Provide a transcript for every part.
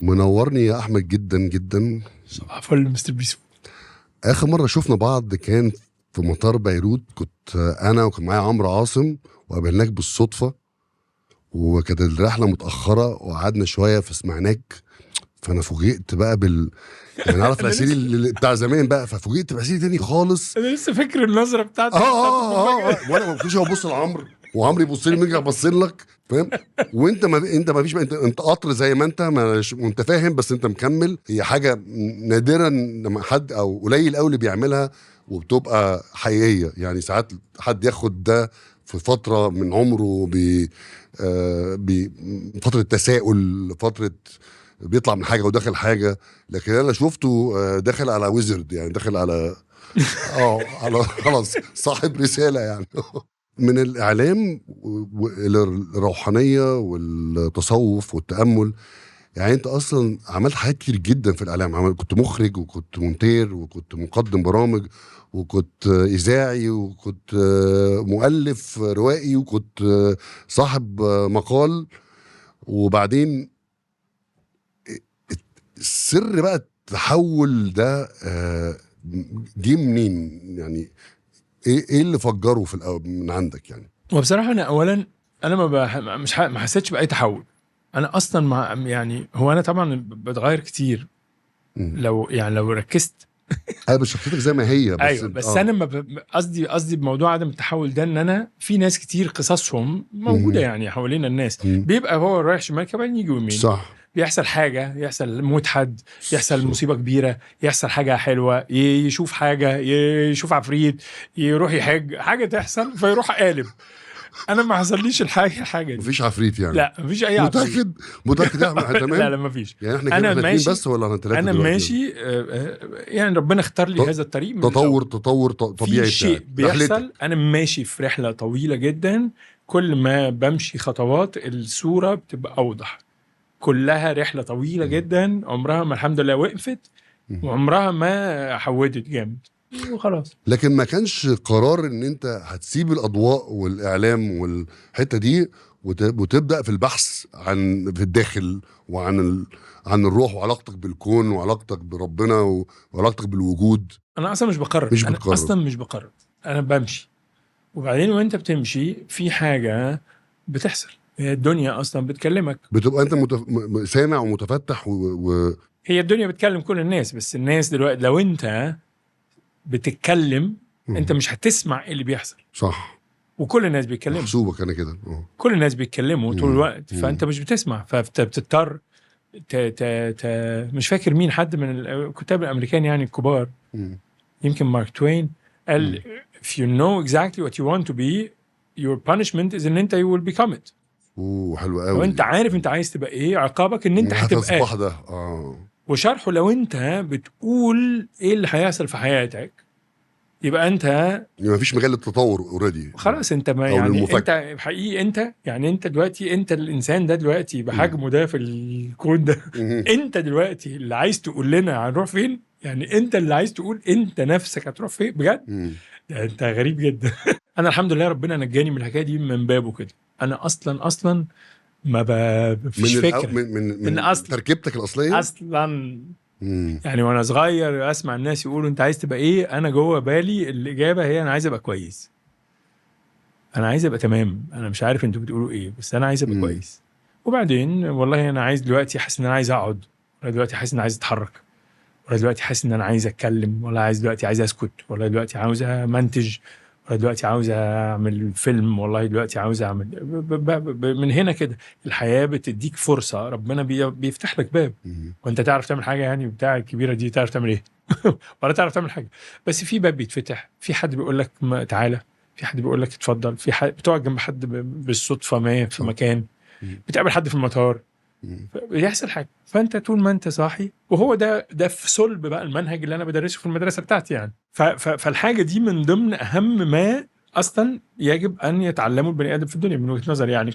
منورني يا احمد جدا جدا. صباح الفل مستر بيسو. اخر مره شفنا بعض كان في مطار بيروت، كنت انا وكان معايا عمرو عاصم وقابلناك بالصدفه، وكانت الرحله متاخره وقعدنا شويه فسمعناك، فانا فوجئت بقى يعني عارف العسيري بتاع زمان بقى، ففوجئت بعسيري تاني خالص. انا لسه فاكر النظره بتاعتك. وانا ما كنتش ابص لعمرو وعمرو يبص لي ويرجع يبص لك، فاهم؟ وانت ما فيش، انت قطر زي ما انت وانت فاهم، بس انت مكمل. هي حاجه نادرا لما حد او قليل قوي اللي بيعملها وبتبقى حقيقيه. يعني ساعات حد ياخد ده في فتره من عمره فتره تساؤل، فتره بيطلع من حاجه وداخل حاجه. لكن انا شفته داخل على ويزرد، يعني داخل على على خلاص صاحب رساله يعني. من الاعلام الروحانيه والتصوف والتامل. يعني انت اصلا عملت حاجات كتير جدا في الاعلام، كنت مخرج وكنت مونتير وكنت مقدم برامج وكنت اذاعي وكنت مؤلف روائي وكنت صاحب مقال. وبعدين السر بقى التحول ده جه منين؟ يعني ايه اللي فجره في من عندك يعني؟ وبصراحه انا اولا انا ما حسيتش باي تحول. انا اصلا يعني هو انا طبعا بتغير كتير. لو ركزت ايوه بس شخصيتك زي ما هي، بس ايوه بس انا قصدي بموضوع عدم التحول ده ان انا في ناس كتير قصصهم موجوده يعني حوالين الناس. بيبقى هو رايح شمال كمان يجي يمين، صح. بيحصل حاجه، يحصل موت حد، يحصل مصيبه كبيره، يحصل حاجه حلوه، يشوف حاجه، يشوف عفريت، يروح يحج، حاجه تحصل فيروح قالب. انا ما حصليش حاجه دي. مفيش عفريت يعني؟ لا مفيش اي عفريت. متاكد يا احمد؟ تمام. لا مفيش. يعني احنا كده احنا اتنين بس ولا احنا ثلاثه؟ انا ماشي يعني ربنا اختار لي هذا الطريق من تطور طبيعي. في شيء بيحصل. انا ماشي في رحله طويله جدا، كل ما بمشي خطوات الصوره بتبقى اوضح. كلها رحله طويله جدا، عمرها ما الحمد لله وقفت وعمرها ما حودت جامد وخلاص. لكن ما كانش قرار ان انت هتسيب الاضواء والاعلام والحته دي وتبدا في البحث في الداخل عن الروح وعلاقتك بالكون وعلاقتك بربنا وعلاقتك بالوجود؟ انا اصلا مش بقرر. انا اصلا مش بقرر، انا بمشي. وبعدين وانت بتمشي في حاجه بتحصل، هي الدنيا اصلا بتكلمك، بتبقى انت سامع ومتفتح هي الدنيا بتكلم كل الناس. بس الناس دلوقتي لو انت بتتكلم انت مش هتسمع اللي بيحصل. صح. وكل الناس بيتكلموا، محسوبك انا كده. كل الناس بيتكلموا طول الوقت، فانت مش بتسمع، فانت بتضطر مش فاكر مين، حد من الكتاب الامريكان يعني الكبار، يمكن مارك توين، قال if you know exactly what you want to be your punishment is ان انت you will become it. حلو قوي. وانت عارف انت عايز تبقى ايه، عقابك ان انت هتبقى ده. وشرحه لو انت بتقول ايه اللي هيحصل في حياتك يبقى انت ما فيش مجال للتطور اوريدي خلاص. انت ما يعني انت حقيقي انت يعني انت دلوقتي انت الانسان ده دلوقتي بحجمه ده في الكون ده انت دلوقتي اللي عايز تقول لنا هنروح فين. يعني انت اللي عايز تقول انت نفسك هتروح فين بجد. يعني انت غريب جدا. انا الحمد لله ربنا نجاني من الحكايه دي من بابه كده. انا اصلا ما فيش فكره من أصل تركيبتك الاصليه اصلا. يعني وانا صغير اسمع الناس يقولوا انت عايز تبقى ايه، انا جوه بالي الاجابه هي انا عايز ابقى كويس، انا عايز ابقى تمام. انا مش عارف انتوا بتقولوا ايه، بس انا عايز ابقى كويس. وبعدين والله انا عايز دلوقتي حاسس ان انا عايز اقعد، ولا دلوقتي حاسس ان انا عايز اتحرك، ولا دلوقتي حاسس ان انا عايز اتكلم، ولا دلوقتي عايز اسكت، ولا دلوقتي عاوز امنتج، ولا دلوقتي عاوز اعمل فيلم، والله دلوقتي عاوز اعمل من هنا كده. الحياه بتديك فرصه، ربنا بيفتح لك باب وانت تعرف تعمل حاجه يعني بتاع الكبيره دي تعرف تعمل ايه ولا تعرف تعمل حاجه، بس في باب بيتفتح، في حد بيقول لك تعالى، في حد بيقول لك اتفضل، في حد بتقعد جنب حد بالصدفه ما في مكان، بتقابل حد في المطار، بيحصل حاجه. فانت طول ما انت صاحي، وهو ده في صلب بقى المنهج اللي انا بدرسه في المدرسه بتاعتي يعني. فالحاجه دي من ضمن اهم ما اصلا يجب ان يتعلمه البني ادم في الدنيا من وجهه نظري يعني،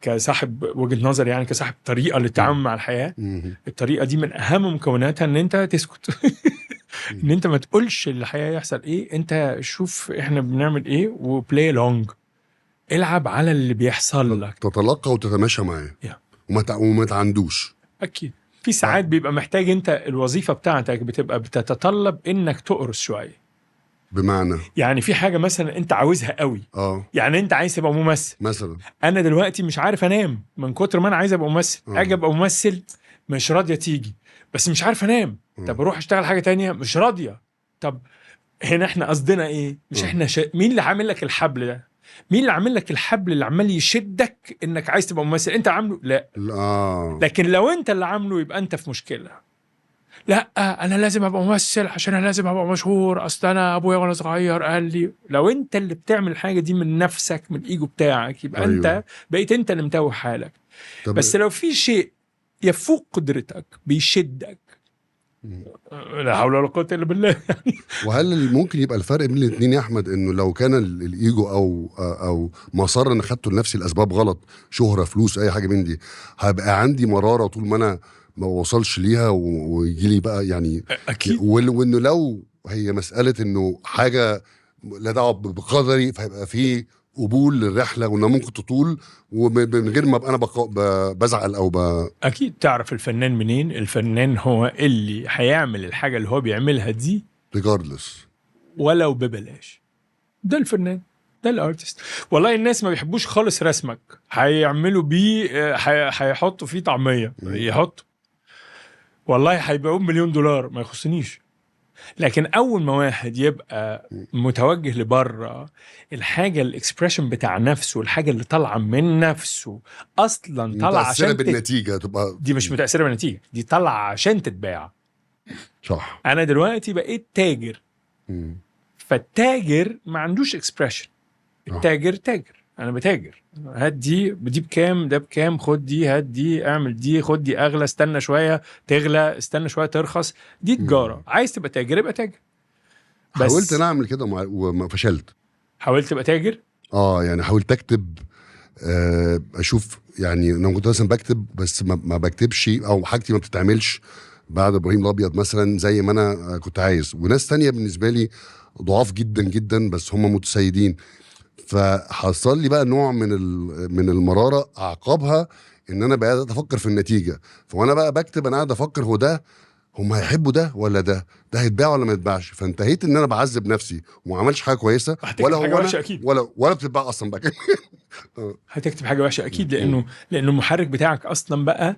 كصاحب وجهه نظر يعني، كصاحب طريقه للتعامل مع الحياه. الطريقه دي من اهم مكوناتها ان انت تسكت ان انت ما تقولش الحياه يحصل ايه، انت شوف احنا بنعمل ايه وبلاي لونج، العب على اللي بيحصل لك، تتلقى وتتماشى معاه وما تعندوش. اكيد في ساعات بيبقى محتاج، انت الوظيفه بتاعتك بتبقى بتتطلب انك تقرص شويه. بمعنى يعني في حاجه مثلا انت عاوزها قوي، يعني انت عايز تبقى ممثل مثلا. انا دلوقتي مش عارف انام من كتر ما انا عايز ابقى ممثل. اجي ابقى ممثل مش راضيه تيجي، بس مش عارف انام. طب اروح اشتغل حاجه تانية مش راضيه. طب هنا احنا قصدنا ايه؟ مش احنا مين اللي عامل لك الحبل ده؟ مين اللي عامل لك الحبل اللي عمال يشدك انك عايز تبقى ممثل؟ انت عامله؟ لا. لكن لو انت اللي عامله يبقى انت في مشكله. لا انا لازم ابقى ممثل عشان انا لازم ابقى مشهور، اصل انا ابويا وانا صغير قال لي. لو انت اللي بتعمل الحاجه دي من نفسك، من الايجو بتاعك، يبقى أيوة. انت بقيت انت اللي متوه حالك. بس لو في شيء يفوق قدرتك بيشدك، لا حول ولا قوه الا بالله. وهل ممكن يبقى الفرق بين الاثنين يا احمد، انه لو كان الايجو او مسار انا خدته لنفسي الاسباب غلط، شهره، فلوس، اي حاجه من دي، هبقى عندي مراره طول ما انا ما وصلش ليها ويجي لي بقى يعني اكيد. وانه لو هي مساله انه حاجه لا دعوه بقدري، فهيبقى في قبول للرحله وانها ممكن تطول ومن غير ما ابقى انا بزعل او اكيد. تعرف الفنان منين؟ الفنان هو اللي هيعمل الحاجه اللي هو بيعملها دي ريجاردلس ولو ببلاش. ده الفنان، ده الارتست. والله الناس ما بيحبوش خالص رسمك، هيعملوا بيه هيحطوا فيه طعميه، يحطوا والله هيبيعوه $1,000,000 ما يخصنيش. لكن اول ما واحد يبقى متوجه لبره، الحاجه الاكسبريشن بتاع نفسه، الحاجه اللي طالعه من نفسه اصلا طالعه عشان بالنتيجه تبقى دي مش متاثره بالنتيجه، دي طالعه عشان تتباع. صح. انا دلوقتي بقيت تاجر، فالتاجر ما عندوش اكسبريشن. التاجر تاجر، انا بتاجر، هات دي بكام، ده بكام، خد دي، هات دي، اعمل دي، خد دي اغلى، استنى شويه تغلى، استنى شويه ترخص. دي تجاره. عايز تبقى تاجر يبقى تاجر. بس حاولت انا اعمل كده وما فشلت. حاولت تبقى تاجر؟ يعني حاولت اكتب، اشوف يعني انا كنت مثلا بكتب بس ما بكتبش، او حاجتي ما بتتعملش بعد ابراهيم الابيض مثلا زي ما انا كنت عايز. وناس تانية بالنسبه لي ضعاف جدا جدا بس هم متسيدين، فحصل لي بقى نوع من المراره اعقابها ان انا بقى افكر في النتيجه. فوانا بقى بكتب انا قاعد افكر هو ده هم هيحبوا ده ولا ده هيتباع ولا ما يتباعش. فانتهيت ان انا بعذب نفسي وما عملش حاجه كويسه، ولا هو وحشة أكيد. ولا بتتباع اصلا بقى. هتكتب حاجه وحشه اكيد، لانه المحرك بتاعك اصلا بقى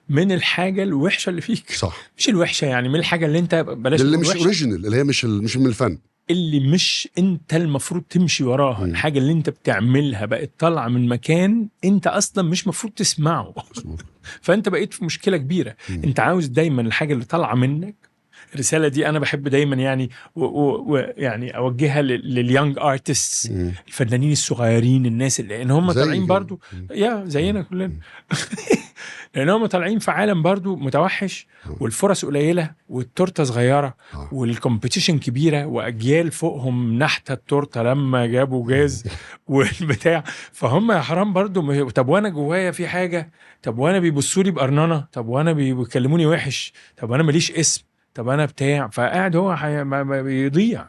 من الحاجه الوحشه اللي فيك. صح. مش الوحشه يعني، من الحاجه اللي انت بلاش اللي مش اوريجينال، اللي هي مش من الفن، اللي مش انت المفروض تمشي وراها. الحاجه اللي انت بتعملها بقت طالعه من مكان انت اصلا مش مفروض تسمعه. فانت بقيت في مشكله كبيره. انت عاوز دايما الحاجه اللي طالعه منك. الرساله دي انا بحب دايما يعني يعني اوجهها لليونج ارتستس، الفنانين الصغيرين، الناس اللي ان هم طالعين برضو زينا كلنا. لان هم طالعين في عالم برضو متوحش، والفرص قليله، والتورته صغيره، والكومبيتيشن كبيره، واجيال فوقهم نحت التورته لما جابوا جاز والبتاع. فهم يا حرام برضو. طب وانا جوايا في حاجه، طب وانا بيبصوا لي بقرننه، طب وانا بيكلموني وحش، طب انا ماليش اسم، طب انا بتاع. فقاعد هو بيضيع.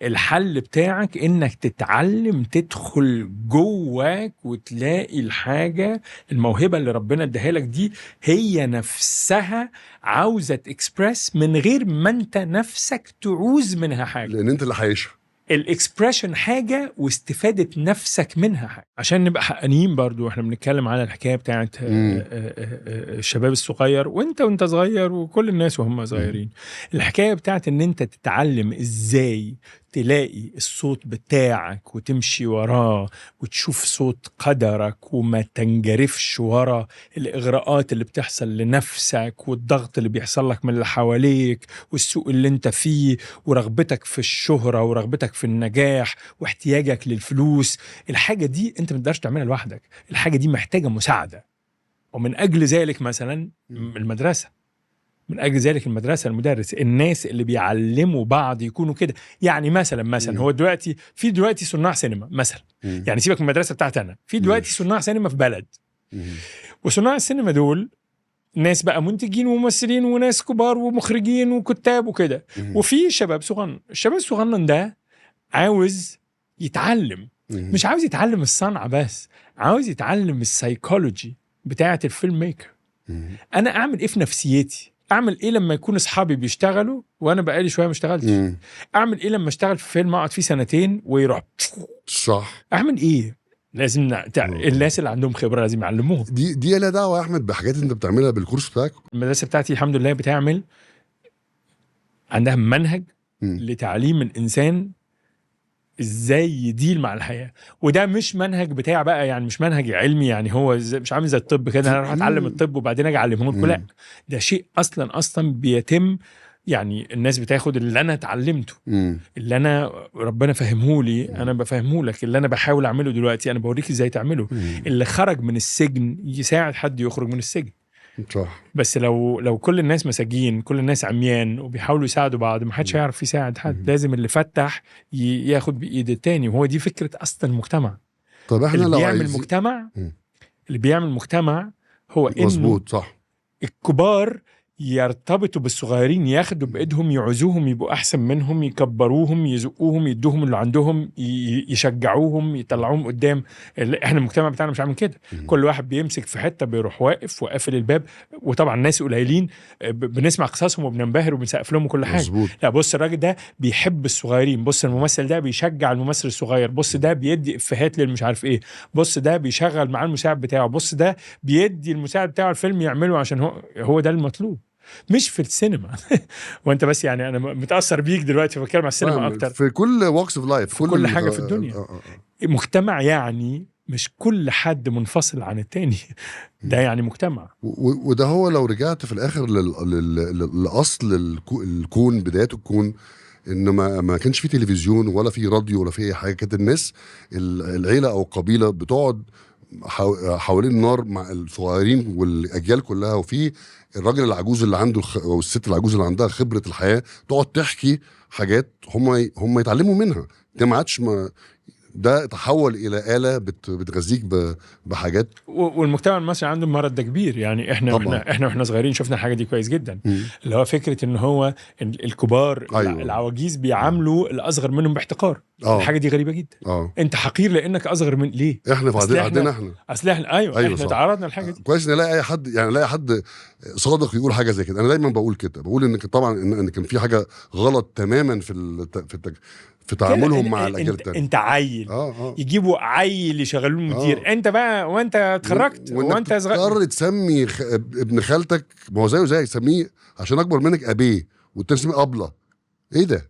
الحل بتاعك انك تتعلم تدخل جواك وتلاقي الحاجة، الموهبة اللي ربنا اداها لك دي هي نفسها عاوزة تكسبرس من غير ما انت نفسك تعوز منها حاجة، لان انت اللي عايشها. الاكسبريشن حاجة واستفادة نفسك منها حاجة. عشان نبقى حقانيين برضو، احنا بنتكلم على الحكاية بتاعت الشباب الصغير وانت صغير وكل الناس وهم صغيرين. الحكاية بتاعت ان انت تتعلم ازاي تلاقي الصوت بتاعك وتمشي وراه وتشوف صوت قدرك وما تنجرفش ورا الإغراءات اللي بتحصل لنفسك والضغط اللي بيحصل لك من اللي حواليك والسوق اللي انت فيه ورغبتك في الشهرة ورغبتك في النجاح واحتياجك للفلوس. الحاجة دي انت ما تقدرش تعملها لوحدك، الحاجة دي محتاجة مساعدة. ومن أجل ذلك مثلا المدرسة، من أجل ذلك المدرسة، المدرس، الناس اللي بيعلموا بعض يكونوا كده. يعني مثلا هو دلوقتي صناع سينما مثلا، يعني سيبك من المدرسة بتاعتي أنا، في دلوقتي صناع سينما في بلد، وصناع السينما دول ناس بقى منتجين وممثلين وناس كبار ومخرجين وكتاب وكده، وفي شباب صغنن. الشباب الصغنن ده عاوز يتعلم، مش عاوز يتعلم الصنعة بس، عاوز يتعلم السايكولوجي بتاعة الفيلم ميكر. انا اعمل ايه في نفسيتي؟ اعمل ايه لما يكون اصحابي بيشتغلوا وانا بقالي شويه ما اشتغلتش؟ اعمل ايه لما اشتغل في فيلم اقعد فيه سنتين ويروح؟ صح. اعمل ايه؟ لازم الناس اللي عندهم خبره لازم يعلموهم. دي لها دعوه يا احمد بحاجات انت بتعملها بالكورس بتاعك؟ المدرسه بتاعتي الحمد لله بتعمل عندها منهج لتعليم الانسان ازاي يديل مع الحياه، وده مش منهج بتاع بقى، يعني مش منهج علمي، يعني هو مش عامل زي الطب كده انا اروح اتعلم الطب وبعدين اجي اعلمه لكم، لا ده شيء اصلا بيتم. يعني الناس بتاخد اللي انا اتعلمته، اللي انا ربنا فهمه لي انا بفهمه لك، اللي انا بحاول اعمله دلوقتي انا بوريك ازاي تعمله. اللي خرج من السجن يساعد حد يخرج من السجن. صح. بس لو كل الناس مساجين، كل الناس عميان وبيحاولوا يساعدوا بعض، ما حدش هيعرف يساعد حد. لازم اللي فتح ياخد بايد التاني، وهو دي فكره اصلا المجتمع. طب احنا اللي لو بيعمل مجتمع اللي بيعمل مجتمع هو انه مظبوط. صح. الكبار يرتبطوا بالصغيرين، ياخدوا بايدهم، يعوزوهم يبقوا احسن منهم، يكبروهم، يزقوهم، يدوهم اللي عندهم، يشجعوهم، يطلعوهم قدام. احنا المجتمع بتاعنا مش عامل كده. كل واحد بيمسك في حته بيروح واقف وقافل الباب، وطبعا ناس قليلين بنسمع قصصهم وبننبهر وبنسقف لهم وكل حاجه. مظبوط. لا بص الراجل ده بيحب الصغيرين، بص الممثل ده بيشجع الممثل الصغير، بص ده بيدي افيهات للمش عارف ايه، بص ده بيشغل معاه المساعد بتاعه، بص ده بيدي المساعد بتاعه الفيلم يعمله عشان هو ده المطلوب، مش في السينما. وانت بس يعني انا متاثر بيك دلوقتي بتكلم على السينما اكتر. في كل واكس اوف لايف، في كل حاجه في الدنيا. مجتمع يعني مش كل حد منفصل عن التاني. ده يعني مجتمع. وده هو لو رجعت في الاخر لاصل الكون، بدايات الكون، ان ما كانش في تلفزيون ولا في راديو ولا في اي حاجه. كانت الناس العيله او القبيله بتقعد حوالين النار مع الصغيرين والاجيال كلها، وفي الراجل العجوز اللي عنده او الست العجوز اللي عندها خبره الحياه تقعد تحكي حاجات هم يتعلموا منها. ده ما عادش، ده تحول الى آلة بتغذيك بحاجات. والمجتمع المصري عنده المرض ده كبير. يعني احنا واحنا صغيرين شفنا الحاجه دي كويس جدا. اللي هو فكره ان هو الكبار أيوة. العواجيز بيعاملوا الاصغر منهم باحتقار. الحاجه دي غريبه جدا. انت حقير لانك اصغر من ليه؟ احنا في عندنا اصل احنا ايوه احنا تعرضنا للحاجه دي. كويس ان الاقي حد صادق يقول حاجه زي كده. انا دايما بقول كده، بقول ان طبعا ان كان في حاجه غلط تماما في تعاملهم مع الاجيال التانية. انت عيل يجيبوا عيل يشغلوه مدير. انت بقى وانت اتخرجت وانت صغير تسمي ابن خالتك، ما هو زيه زي سميه عشان اكبر منك ابيه، والتاني تسميه ابله. ايه ده؟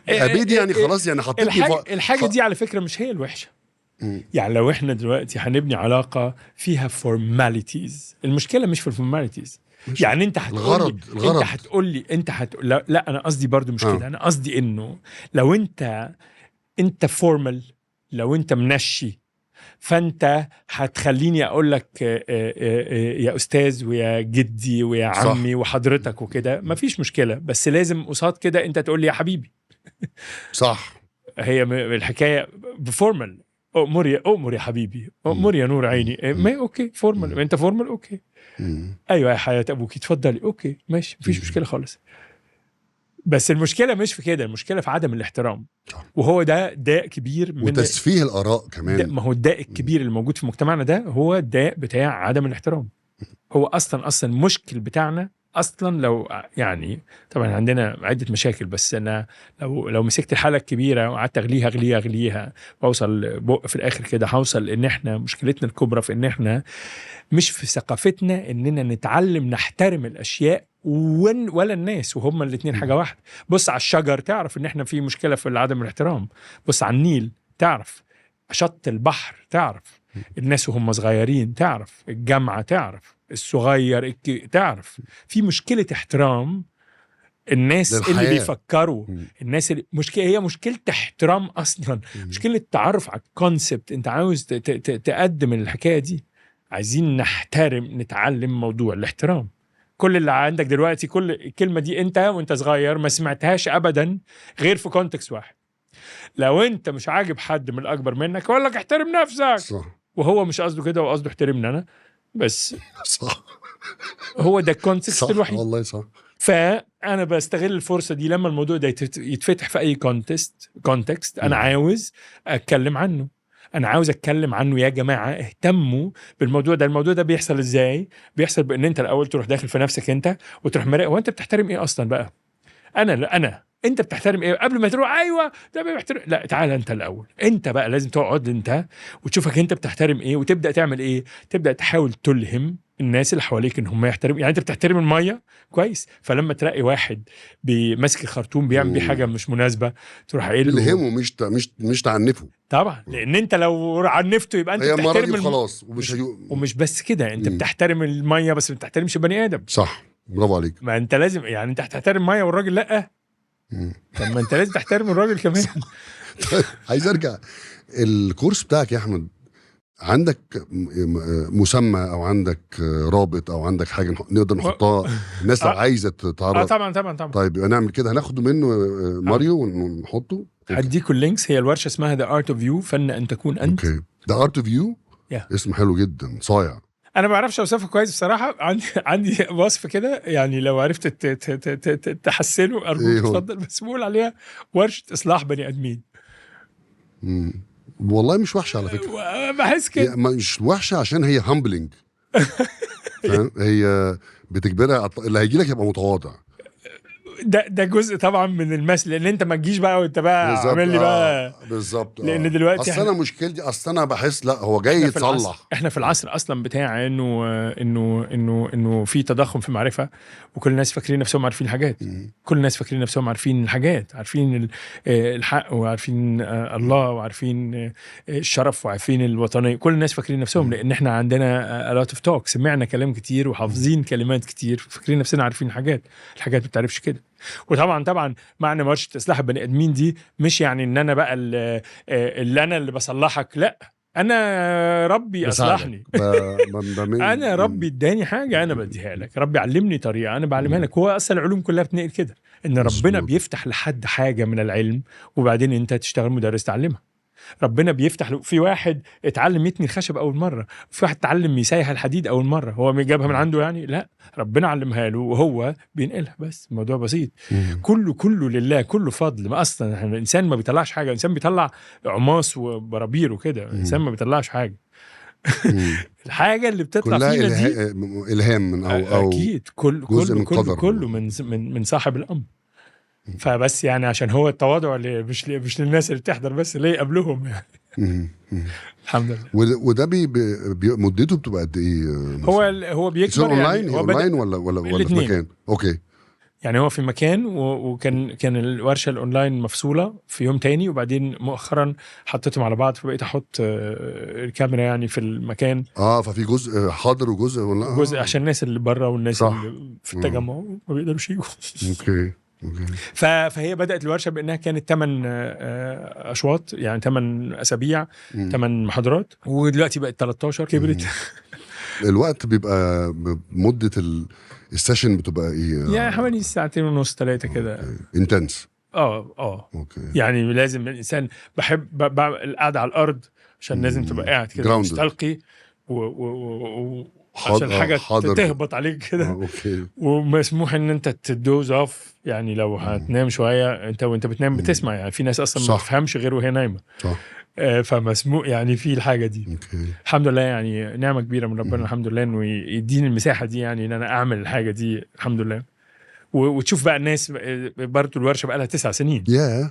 ابيه دي يعني خلاص، يعني حطيتني الحاجه دي على فكره مش هي الوحشه. يعني لو احنا دلوقتي هنبني علاقه فيها فورماليتيز، المشكله مش في الفورماليتيز. يعني انت هتقول لي لا انا قصدي برضو مش كده. انا قصدي انه لو انت فورمال، لو انت منشي، فانت هتخليني اقول لك يا استاذ ويا جدي ويا عمي وحضرتك وكده، مفيش مشكله. بس لازم قصاد كده انت تقول لي يا حبيبي. صح. هي الحكايه بفورمال. أؤمر يا حبيبي، أؤمر يا نور عيني. ما اوكي فورمال، انت فورمال اوكي. ايوه يا حياة ابوك اتفضلي، اوكي ماشي مفيش مشكله خالص. بس المشكله مش في كده، المشكله في عدم الاحترام. وهو ده داء كبير من وتسفيه الاراء كمان. ما هو الداء الكبير اللي موجود في مجتمعنا ده هو الداء بتاع عدم الاحترام. هو اصلا المشكل بتاعنا اصلا. لو يعني طبعا عندنا عده مشاكل، بس انا لو مسكت الحاله الكبيره وقعدت اغليها واوصل في الاخر كده هوصل ان احنا مشكلتنا الكبرى في ان احنا مش في ثقافتنا اننا نتعلم نحترم الاشياء ولا الناس، وهما الاثنين حاجه واحده. بص على الشجر تعرف ان احنا في مشكله في عدم الاحترام. بص على النيل تعرف، شط البحر تعرف، الناس وهم صغيرين تعرف، الجامعه تعرف، الصغير تعرف في مشكله احترام. الناس للحياة. اللي بيفكروا الناس اللي هي مشكله احترام اصلا. مشكله تعرف على الكونسبت. انت عاوز تقدم الحكايه دي. عايزين نحترم، نتعلم موضوع الاحترام. كل اللي عندك دلوقتي، كل الكلمه دي انت وانت صغير ما سمعتهاش ابدا غير في كونتكست واحد. لو انت مش عاجب حد من الاكبر منك يقول لك احترم نفسك. صح. وهو مش قصده كده، هو قصده احترمني انا بس. صح. هو ده الكونتكست الوحيد. والله صح. فانا بستغل الفرصه دي لما الموضوع ده يتفتح في اي كونتكست انا عاوز اتكلم عنه. انا عاوز اتكلم عنه يا جماعه، اهتموا بالموضوع ده. الموضوع ده بيحصل ازاي؟ بيحصل بان انت الاول تروح داخل في نفسك انت وتروح مراقب هو انت بتحترم ايه اصلا بقى. انا انت بتحترم ايه قبل ما تروح ايوه ده بيحترم. لا تعال انت الاول، انت بقى لازم تقعد انت وتشوفك انت بتحترم ايه وتبدا تعمل ايه. تبدا تحاول تلهم الناس اللي حواليك ان هم يحترموا. يعني انت بتحترم الميه كويس، فلما تلاقي واحد ماسك الخرطوم بيعمل بيه حاجه مش مناسبه تروح قايل له. تلهمه مش تعنفه. طبعا لان انت لو عنفته يبقى انت هي المره دي بتحترم خلاص ومش بس كده، انت بتحترم الميه بس ما بتحترمش بني ادم. صح، برافو عليك. ما انت لازم يعني انت هتحترم الميه والراجل لا. طب ما انت لازم تحترم الراجل كمان. عايز ارجع الكورس بتاعك يا احمد، عندك مسمى او عندك رابط او عندك حاجه نقدر نحطها الناس لو عايزه تتعرف؟ طبعا. طيب يبقى نعمل كده، هناخده منه ماريو ونحطه. هديكوا اللينكس. هي الورشه اسمها ذا ارت اوف يو، فن ان تكون انت. اوكي، ذا ارت اوف يو، اسم حلو جدا، صايع. انا ما بعرفش اوصفه كويس بصراحه. عندي وصف كده يعني لو عرفت تحسنه ارجوك اتفضل. بس بقول عليها ورشه اصلاح بني ادمين. والله مش وحشه على فكره، بحس كده مش وحشه عشان هي هامبلنج. هي بتجبرها اللي هيجي لك يبقى متواضع. ده جزء طبعا من المثل، لان انت ما تجيش بقى وانت بقى عامل لي بقى بالظبط. لان دلوقتي اصل انا مشكلتي، اصل انا بحس لا هو جاي يتصلح. احنا في العصر اصلا بتاع انه في تضخم في المعرفه، وكل الناس فاكرين نفسهم عارفين الحاجات. كل الناس فاكرين نفسهم عارفين الحاجات، عارفين الحق وعارفين الله وعارفين الشرف وعارفين الوطنيه. كل الناس فاكرين نفسهم لان احنا عندنا a lot of talk، سمعنا كلام كتير وحافظين كلمات كتير، فاكرين نفسنا عارفين الحاجات ما بتعرفش كده. وطبعا معنى ورشه اصلاح البني ادمين دي مش يعني ان انا بقى اللي بصلحك، لا، انا ربي اصلحني. انا ربي اداني حاجه انا بديها لك، ربي علمني طريقه انا بعلمها لك. هو اصلا العلوم كلها بتنقل كده، ان ربنا بيفتح لحد حاجه من العلم وبعدين انت تشتغل مدرس تعلمها. ربنا بيفتح في واحد اتعلم يتني الخشب اول مره، في واحد اتعلم يسيح الحديد اول مره. هو جابها من عنده يعني؟ لا، ربنا علمها له وهو بينقلها. بس الموضوع بسيط. كله لله، كله فضل. ما اصلا الانسان ما بيطلعش حاجه، الانسان بيطلع عماص وبرابير وكده. الانسان ما بيطلعش حاجه. الحاجه اللي بتطلع فينا دي الهام من او اكيد كله من صاحب الامر. فبس يعني عشان هو التواضع اللي مش للناس اللي بتحضر بس، ليه قبلهم يعني. الحمد لله. وده مدته بتبقى قد ايه؟ هو بيكبر اونلاين يعني اونلاين ولا في مكان؟ اوكي، يعني هو في مكان وكان الورشه الاونلاين مفصوله في يوم تاني، وبعدين مؤخرا حطيتهم على بعض فبقيت احط الكاميرا يعني في المكان. ففي جزء حاضر وجزء ولا جزء عشان الناس اللي بره والناس اللي في التجمع ما بيقدروش يجوا. اوكي. فهي بدأت الورشة بأنها كانت 8 أشواط، يعني 8 أسابيع، 8 محاضرات، ودلوقتي بقت 13، كبرت. الوقت بيبقى مدة السيشن بتبقى ايه؟ يعني حوالي 2.5 3 كده. انتنس. اوكي. يعني لازم الإنسان بحب القعدة على الأرض عشان لازم تبقى قاعد كده مش تلقي عشان حاجة تهبط عليك كده. ومسموح ان انت تدوز اوف، يعني لو هتنام شوية انت وانت بتنام بتسمع. يعني في ناس اصلا ما تفهمش غير وهي نايمة. فمسموح يعني في الحاجة دي. الحمد لله، يعني نعمة كبيرة من ربنا. الحمد لله انه يديني المساحة دي، يعني ان انا اعمل الحاجة دي الحمد لله. وتشوف بقى الناس برضو الورشة بقى لها 9 سنين.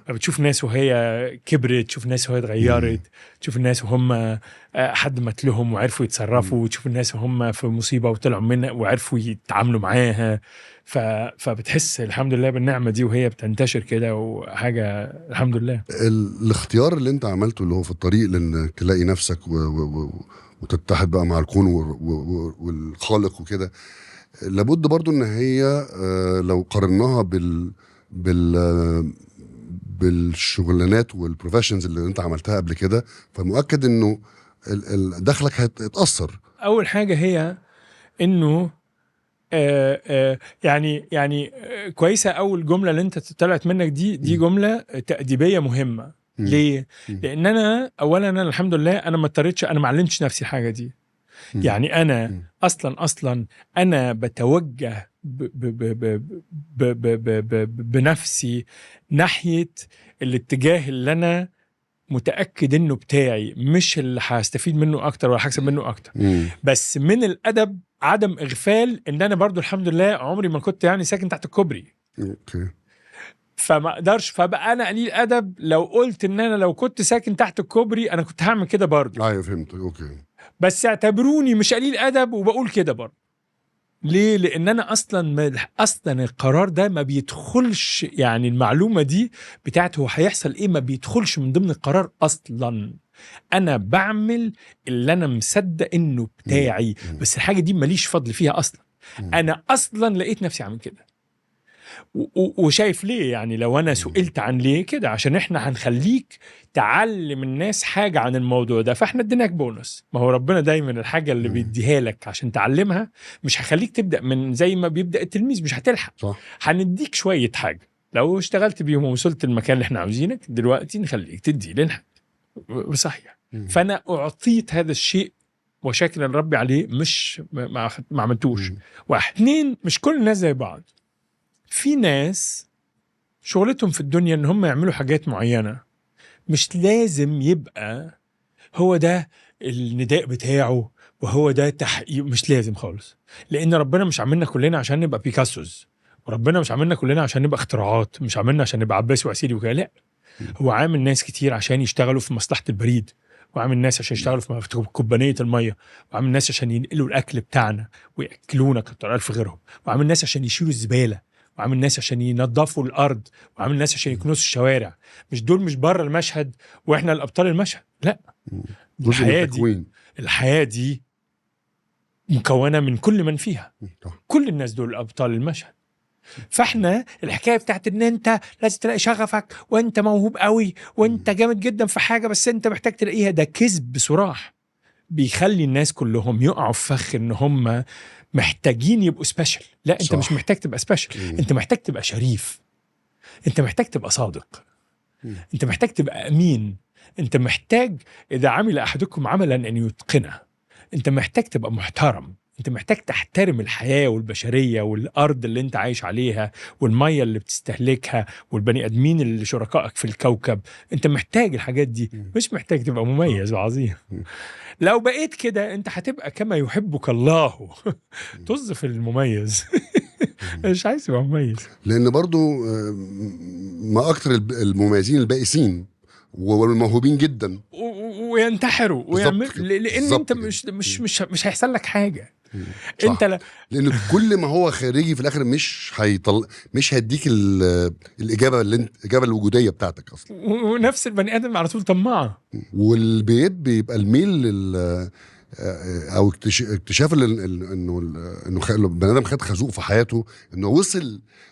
بتشوف ناس وهي كبرت، تشوف ناس وهي اتغيرت، تشوف الناس وهم حد مات لهم وعرفوا يتصرفوا، وتشوف الناس وهم في مصيبة وطلعوا منها وعرفوا يتعاملوا معاها. فبتحس الحمد لله بالنعمة دي وهي بتنتشر كده، وحاجة الحمد لله. الاختيار اللي انت عملته اللي هو في الطريق لانك تلاقي نفسك وتتحد بقى مع الكون والخالق وكده، لابد برضو ان هي لو قارناها بالشغلانات والبروفيشنز اللي انت عملتها قبل كده، فمؤكد انه دخلك هيتأثر. اول حاجة هي انه يعني كويسة. اول جملة اللي انت طلعت منك دي جملة تأديبية مهمة. ليه؟ لان انا اولا انا الحمد لله انا ما اضطريتش، انا ما علمتش نفسي الحاجة دي. يعني أنا أصلا أنا بتوجه بنفسي ناحية الاتجاه اللي أنا متأكد انه بتاعي، مش اللي هستفيد منه اكتر ولا هكسب منه اكتر. بس من الادب عدم اغفال ان انا برضو الحمد لله عمري ما كنت يعني ساكن تحت الكوبري. اوكي. فما اقدرش فبقى انا قليل ادب لو قلت ان انا لو كنت ساكن تحت الكوبري انا كنت هعمل كده برضو. ايوه فهمت. اوكي. بس اعتبروني مش قليل ادب وبقول كده برضو. ليه؟ لان انا اصلا القرار ده ما بيدخلش، يعني المعلومه دي بتاعت هو هيحصل ايه ما بيدخلش من ضمن القرار اصلا. انا بعمل اللي انا مصدق انه بتاعي، بس الحاجه دي ماليش فضل فيها اصلا. انا اصلا لقيت نفسي عامل كده. وشايف ليه؟ يعني لو انا سئلت عن ليه كده، عشان احنا هنخليك تعلم الناس حاجة عن الموضوع ده، فاحنا اديناك بونص. ما هو ربنا دايما الحاجة اللي بيديها لك عشان تعلمها مش هخليك تبدأ من زي ما بيبدأ التلميذ، مش هتلحق. صح. هنديك شوية حاجة لو اشتغلت بيهم ووصلت المكان اللي احنا عاوزينك دلوقتي نخليك تدي لنا حاجة. وصحيح. فانا اعطيت هذا الشيء وشاكرا ربي عليه، مش ما عملتوش. واحد. اتنين، مش كل الناس زي بعض. في ناس شغلتهم في الدنيا ان هم يعملوا حاجات معينة، مش لازم يبقى هو ده النداء بتاعه وهو ده تحقيق، مش لازم خالص. لان ربنا مش عاملنا كلنا عشان نبقى بيكاسوس، وربنا مش عاملنا كلنا عشان نبقى اختراعات، مش عاملنا عشان نبقى عباس وعسيري وكده. لا، هو عامل ناس كتير عشان يشتغلوا في مصلحة البريد، وعامل ناس عشان يشتغلوا في كوبانية المية، وعامل ناس عشان ينقلوا الأكل بتاعنا ويأكلونا كتر ألف غيرهم، وعامل ناس عشان يشيلوا الزبالة، وعامل ناس عشان ينظفوا الأرض، وعامل ناس عشان يكنسوا الشوارع. مش دول مش بره المشهد وإحنا الأبطال المشهد، لا. الحياة دي مكونة من كل من فيها، كل الناس دول أبطال المشهد. فاحنا الحكايه بتاعت ان انت لازم تلاقي شغفك وانت موهوب قوي وانت جامد جدا في حاجه بس انت محتاج تلاقيها، ده كذب بصراحه. بيخلي الناس كلهم يقعوا في فخ ان هم محتاجين يبقوا سبيشال. لا، انت صح. مش محتاج تبقى سبيشال، انت محتاج تبقى شريف، انت محتاج تبقى صادق، انت محتاج تبقى امين، انت محتاج اذا عمل احدكم عملا ان يتقنه، انت محتاج تبقى محترم، انت محتاج تحترم الحياة والبشرية والأرض اللي انت عايش عليها والمية اللي بتستهلكها والبني أدمين اللي شركائك في الكوكب. انت محتاج الحاجات دي، مش محتاج تبقى مميز وعظيم. لو بقيت كده انت هتبقى كما يحبك الله. طز في المميز. مش عايز تبقى مميز، لأن برضو ما أكتر المميزين البائسين والموهوبين جدا وينتحروا ويعمل، لأن انت مش هيحصل لك حاجة. انت لان كل ما هو خارجي في الاخر مش هيديك الاجابه الاجابه الوجوديه بتاعتك اصلا. ونفس البني ادم على طول طماعه، والبيت بيبقى الميل او اكتشاف انه البني ادم خد خازوق في حياته، انه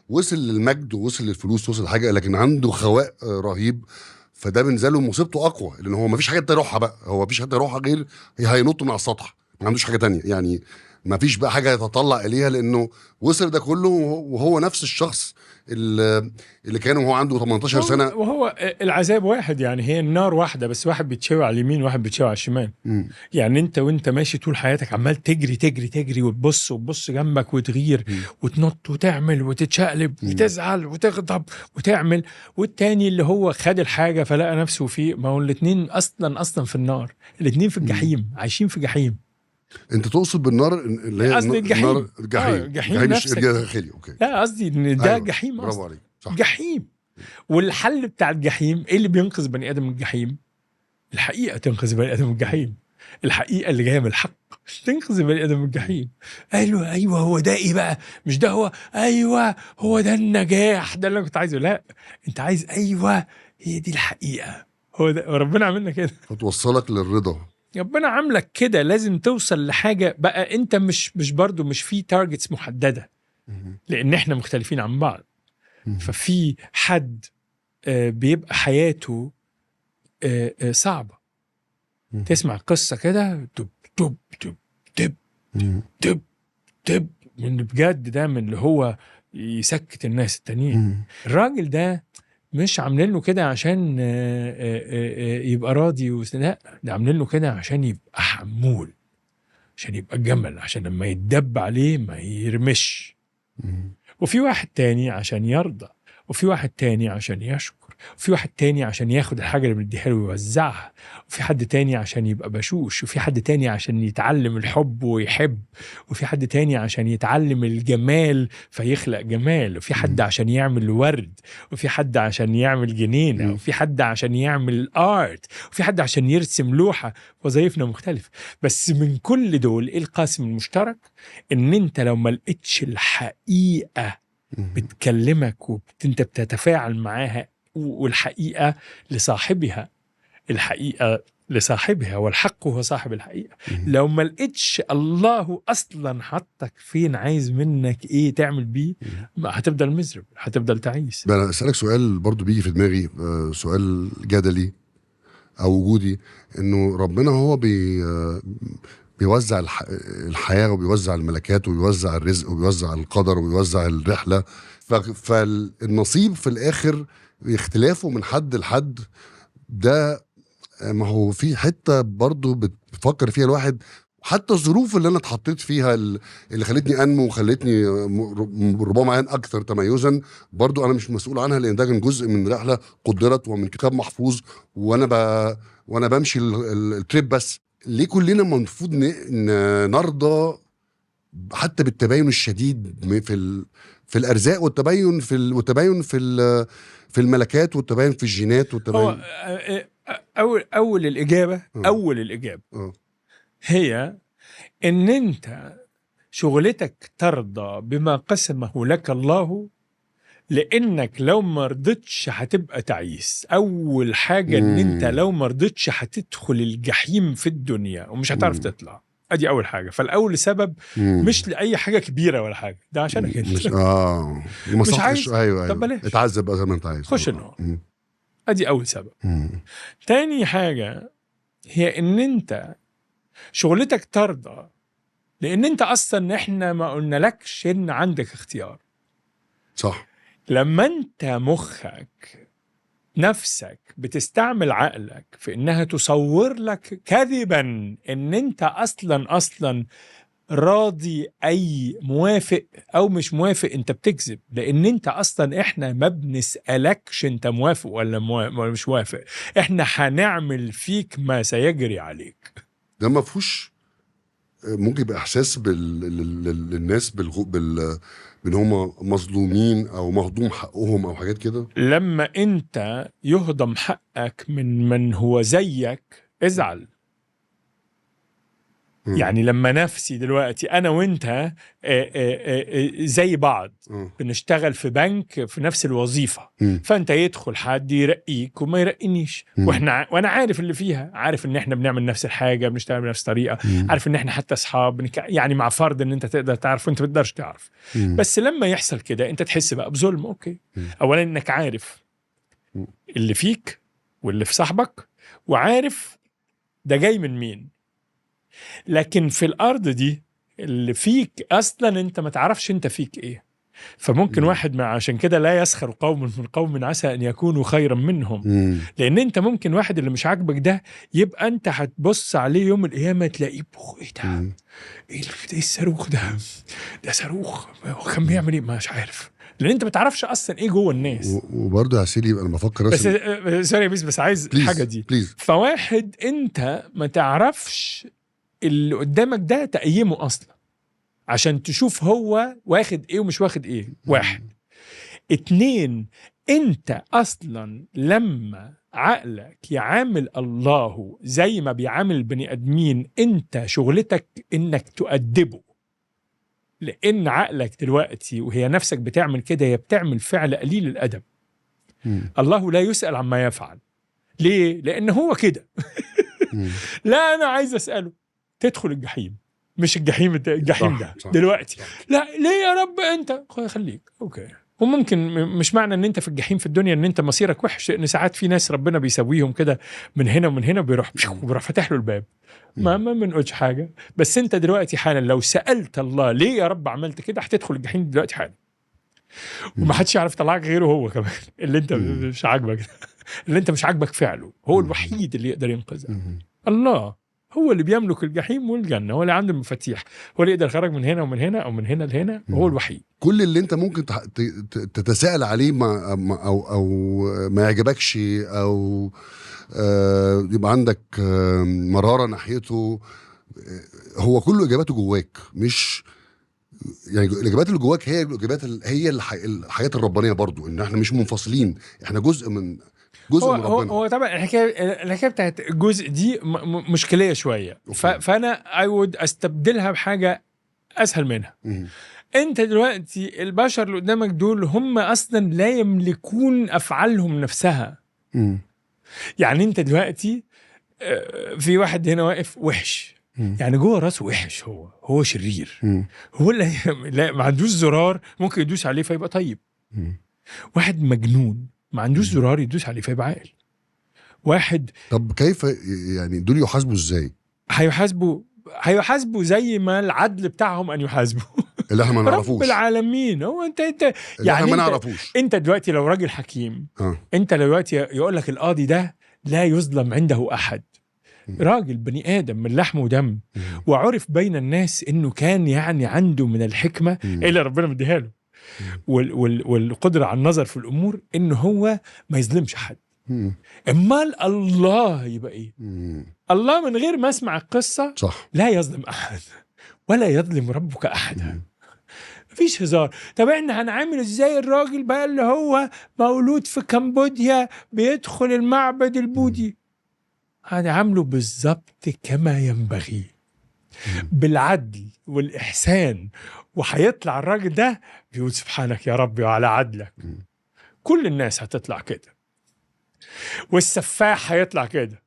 وصل للمجد ووصل للفلوس ووصل لحاجه، لكن عنده خواء رهيب. فده بالنسبه له مصيبته اقوى، لان هو مفيش حاجه يروحها بقى، هو مفيش حاجه يروحها غير هينط من على السطح، ما عندوش حاجه تانية، يعني ما فيش بقى حاجه يتطلع اليها، لانه وصل ده كله وهو نفس الشخص اللي كان وهو عنده 18 سنه. وهو العذاب واحد، يعني هي النار واحده، بس واحد بيتشوي على اليمين وواحد بيتشوي على الشمال. يعني انت وانت ماشي طول حياتك عمال تجري تجري تجري وتبص جنبك وتغير وتنط وتعمل وتتشقلب وتزعل وتغضب وتعمل، والتاني اللي هو خد الحاجه فلقى نفسه فيه. ما هو الاثنين اصلا في النار، الاثنين في الجحيم، عايشين في جحيم. انت تقصد بالنار اللي هي قصدي الجحيم، جحيم نفسك. داخلي. اوكي. لا، قصدي ان ده أيوة. جحيم برافو اصلا. عليك. صح. جحيم. والحل بتاع الجحيم ايه اللي بينقذ بني ادم من الجحيم؟ الحقيقه تنقذ بني ادم من الجحيم، الحقيقه اللي جايه من الحق تنقذ بني ادم من الجحيم. ايوه هو ده ايه بقى؟ مش ده هو، ايوه هو ده النجاح، ده اللي انا كنت عايزه. لا، انت عايز ايوه هي دي الحقيقه، هو ده ربنا عملنا كده، هتوصلك للرضا. ربنا عاملك كده، لازم توصل لحاجه بقى. انت مش برضو مش في تارجتس محدده، لان احنا مختلفين عن بعض. ففي حد بيبقى حياته صعبه، تسمع قصه كده تب تب تب تب تب تب من بجد، ده من اللي هو يسكت الناس التانيين. الراجل ده مش عاملين له كده عشان يبقى راضي لا، ده عاملين له كده عشان يبقى حمول، عشان يبقى جمل، عشان لما يتدب عليه ما يرمش. وفي واحد تاني عشان يرضى، وفي واحد تاني عشان يشكر. وفي واحد تاني عشان ياخد الحاجة اللي بنديها له ويوزعها، وفي حد تاني عشان يبقى بشوش، وفي حد تاني عشان يتعلم الحب ويحب، وفي حد تاني عشان يتعلم الجمال فيخلق جمال، وفي حد عشان يعمل ورد، وفي حد عشان يعمل جنينة، وفي حد عشان يعمل آرت، وفي حد عشان يرسم لوحة. وظائفنا مختلفة، بس من كل دول ايه القاسم المشترك؟ ان انت لو ما لقيتش الحقيقة بتكلمك وانت بتتفاعل معاها، والحقيقة لصاحبها، الحقيقة لصاحبها، والحق هو صاحب الحقيقة. لو ما لقيتش الله أصلا حطك فين، عايز منك إيه تعمل بيه، هتفضل مزرب، هتفضل تعيس. أنا أسألك سؤال برضو بيجي في دماغي، سؤال جدلي أو وجودي، إنه ربنا هو بيوزع الحياة وبيوزع الملكات وبيوزع الرزق وبيوزع القدر وبيوزع الرحلة، فالنصيب في الآخر اختلافه من حد لحد ده. ما هو في حتة برضو بتفكر فيها الواحد، حتى الظروف اللي انا اتحطيت فيها اللي خلتني انمو وخلتني ربما اكثر تميزا، برضو انا مش مسؤول عنها، لان ده كان جزء من رحلة قدرت ومن كتاب محفوظ، وانا بمشي التريب. بس ليه كلنا المفروض نرضى حتى بالتباين الشديد في الارزاق، والتباين في الملكات، والتباين في الجينات، والتباين؟ اول الاجابه هي ان انت شغلتك ترضى بما قسمه لك الله، لانك لو ما رضيتش هتبقى تعيس. اول حاجه ان انت لو ما رضيتش هتدخل الجحيم في الدنيا ومش هتعرف تطلع. ادي اول حاجه. فالاول سبب مش لاي حاجه كبيره ولا حاجه، ده عشانك انت مش عايز. ايوه طب بلاش اتعذب زي ما انت عايز، خش النار. ادي اول سبب. تاني حاجه هي ان انت شغلتك ترضى، لان انت اصلا احنا ما قلنا لكش ان عندك اختيار. صح. لما انت مخك نفسك بتستعمل عقلك في انها تصور لك كذبا ان انت اصلا راضي، اي موافق او مش موافق، انت بتكذب. لان انت اصلا احنا ما بنسألكش انت موافق ولا مش موافق، احنا هنعمل فيك ما سيجري عليك. ده ما فيهوش ممكن يبقى احساس للناس بان هم مظلومين او مهضوم حقهم او حاجات كده؟ لما انت يهضم حقك من هو زيك ازعل. يعني لما نفسي دلوقتي انا وانت زي بعض، بنشتغل في بنك في نفس الوظيفة، فانت يدخل حد يرقيك وما يرقينيش، وانا عارف اللي فيها، عارف ان احنا بنعمل نفس الحاجة، بنشتغل بنفس الطريقة، عارف ان احنا حتى اصحاب، يعني مع فرض ان انت تقدر تعرف وانت ما تقدرش تعرف. بس لما يحصل كده انت تحس بقى بظلم. اوكي، اولا انك عارف اللي فيك واللي في صاحبك، وعارف ده جاي من مين. لكن في الأرض دي اللي فيك أصلا أنت ما تعرفش أنت فيك إيه. فممكن واحد عشان كده لا يسخر قوم من قوم عسى أن يكونوا خيرا منهم. لأن أنت ممكن واحد اللي مش عاجبك ده يبقى أنت هتبص عليه يوم القيامة تلاقيه إيه ده؟ إيه الصاروخ ده؟ ده صاروخ، هو كان بيعمل إيه؟ مش عارف، لأن أنت ما تعرفش أصلا إيه جوه الناس. وبرضه يا سيدي أنا بفكر بس سوري بس عايز الحاجة دي. فواحد أنت ما تعرفش اللي قدامك ده تقيمه أصلا عشان تشوف هو واخد إيه ومش واخد إيه. واحد. اتنين، أنت أصلا لما عقلك يعامل الله زي ما بيعامل البني أدمين، أنت شغلتك إنك تؤدبه. لأن عقلك دلوقتي وهي نفسك بتعمل كده، هي بتعمل فعل قليل الأدب. الله لا يسأل عما يفعل. ليه؟ لأن هو كده. لا أنا عايز أسأله. تدخل الجحيم، مش الجحيم ده صح. دلوقتي صح. لا ليه يا رب انت خليك اوكي. وممكن مش معنى ان انت في الجحيم في الدنيا ان انت مصيرك وحش، ان ساعات في ناس ربنا بيسويهم كده من هنا ومن هنا، بيروح فاتح له الباب. ما بنقولش حاجه، بس انت دلوقتي حالا لو سألت الله ليه يا رب عملت كده، هتدخل الجحيم دلوقتي حالا، وما حدش يعرف يطلعك غيره هو كمان. اللي انت مش عاجبك، اللي انت مش عاجبك فعله، هو الوحيد اللي يقدر ينقذك. الله هو اللي بيملك الجحيم والجنة، هو اللي عنده المفاتيح، هو اللي يقدر يخرج من هنا ومن هنا أو من هنا لهنا، هو الوحيد. كل اللي انت ممكن تتساءل عليه او ما يعجبكش او يبقى عندك مرارة ناحيته، هو كله اجاباته جواك، مش يعني الاجابات اللي جواك هي الاجابات هي الحياة الربانية برضو، ان احنا مش منفصلين، احنا جزء من ربنا. هو طبعا الحكايه بتاعت الجزء دي مشكليه شويه، فانا استبدلها بحاجه اسهل منها. انت دلوقتي البشر اللي قدامك دول هم اصلا لا يملكون افعالهم نفسها. يعني انت دلوقتي في واحد هنا واقف وحش، يعني جوه راسه وحش، هو شرير، هو لا ما عندوش زرار ممكن يدوس عليه فيبقى طيب. واحد مجنون ما عندوش زرار يدوس عليه فيبقى عاقل. واحد طب كيف يعني دول يحاسبوا ازاي؟ هيحاسبوا زي ما العدل بتاعهم ان يحاسبوا اللي احنا ما نعرفوش، رب العالمين. هو انت اللي يعني احنا ما نعرفوش. انت دلوقتي لو راجل حكيم، انت دلوقتي يقول لك القاضي ده لا يظلم عنده احد، راجل بني ادم من لحم ودم، وعرف بين الناس انه كان يعني عنده من الحكمه اللي ربنا مديها له والقدره على النظر في الامور، انه هو ما يظلمش حد. امال الله يبقى ايه؟ الله من غير ما اسمع القصه صح لا يظلم احد ولا يظلم ربك احدا. مفيش هزار. طب احنا هنعمل ازاي الراجل بقى اللي هو مولود في كمبوديا بيدخل المعبد البوذي؟ هنعمله بالظبط كما ينبغي، بالعدل والإحسان، وهيطلع الراجل ده بيقول سبحانك يا ربي وعلى عدلك. كل الناس هتطلع كده، والسفاح هيطلع كده،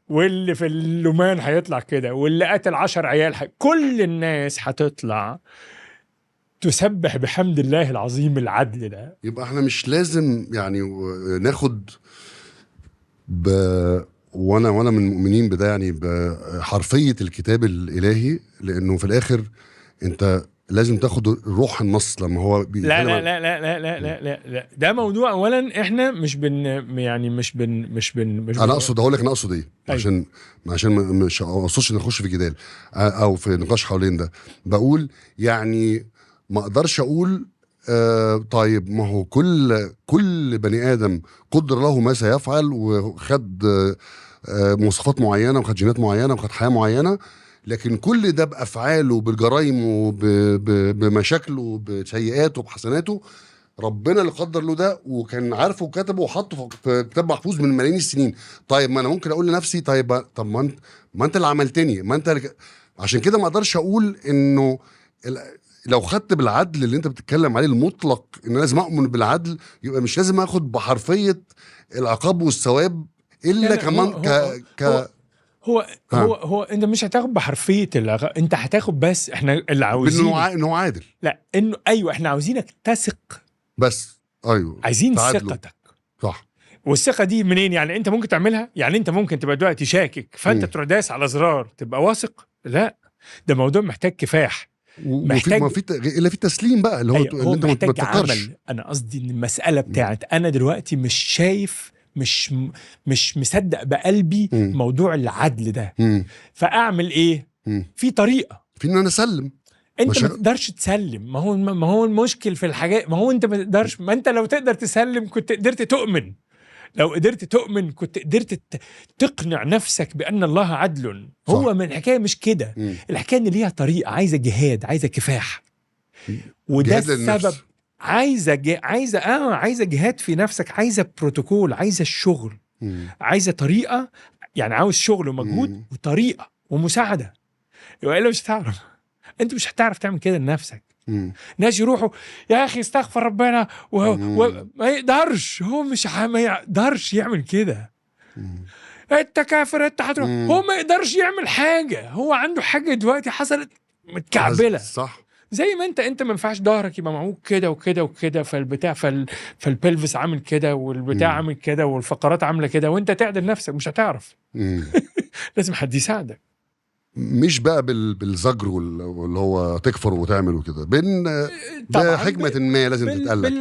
واللي في اللومان هيطلع كده، واللي قتل 10 عيال كل الناس هتطلع تسبح بحمد الله العظيم العدل ده. يبقى احنا مش لازم يعني ناخد وانا من المؤمنين بده، يعني بحرفية الكتاب الإلهي، لأنه في الآخر انت لازم تاخد روح النص لما هو لا لا لا لا لا لا لا لا لا ده موضوع. اولا احنا مش انا اقصد اقول لك انا اقصد ايه. أيوة. عشان مش اقصدش نخش في جدال او في نقاش حوالين ده. بقول يعني ما اقدرش اقول طيب ما هو كل بني ادم قدر له ما سيفعل، وخد مواصفات معينه، وخد جينات معينه، وخد حياه معينه، لكن كل ده بافعاله، بجرايمه، بمشاكله، بسيئاته، بحسناته، ربنا اللي قدر له ده، وكان عارفه وكتبه وحطه في كتاب محفوظ من ملايين السنين. طيب ما انا ممكن اقول لنفسي طب ما انت اللي عملتني، ما انت عشان كده ما اقدرش اقول انه لو خدت بالعدل اللي انت بتتكلم عليه المطلق، ان لازم اؤمن بالعدل، يبقى مش لازم اخد بحرفيه العقاب والثواب الا كمان هو انت مش هتاخد بحرفيه انت هتاخد بس احنا اللي عاوزين انه عادل. لا انه ايوه احنا عاوزينك تثق بس. ايوه عايزين ثقتك. صح. والثقه دي منين؟ يعني انت ممكن تعملها، يعني انت ممكن تبقى دلوقتي شاكك فانت تروح داس على زرار تبقى واثق؟ لا، ده موضوع محتاج كفاح، محتاج الا في تسليم بقى اللي هو أيوة. اللي انت ما تفكرش. عمل. انا قصدي ان المساله بتاعت انا دلوقتي مش شايف، مش مصدق بقلبي موضوع العدل ده، فاعمل ايه؟ في طريقه، في ان انا اسلم. انت ما تقدرش تسلم. ما هو المشكل في الحاجات، ما هو انت ما تقدرش. ما انت لو تقدر تسلم كنت قدرت تؤمن، لو قدرت تؤمن كنت قدرت تقنع نفسك بأن الله عدل. هو من الحكاية مش كده، الحكاية ان ليها طريقة، عايزة جهاد، عايزة كفاح، وده السبب. عايزة جهاد في نفسك، عايزة بروتوكول، عايزة الشغل، عايزة طريقة، يعني عاوز شغل ومجهود وطريقة ومساعدة، وإلا مش هتعرف. انت مش هتعرف تعمل كده لنفسك. ناس يروحوا يا اخي استغفر ربنا وما يقدرش، هو مش ما يقدرش يعمل كده. انت كافر، انت هتروح، هو ما يقدرش يعمل حاجه، هو عنده حاجه دلوقتي حصلت متكعبله. صح. زي ما انت ما ينفعش ظهرك يبقى معوج كده وكده وكده، فالبتاع فالبلفس عامل كده، والبتاع عامل كده، والفقرات عامله كده، وانت تعدل نفسك مش هتعرف. لازم حد يساعدك. مش بقى بالزجر واللي هو تكفر وتعمل وكده، طبعاً بحكمة ما لازم تتقالك.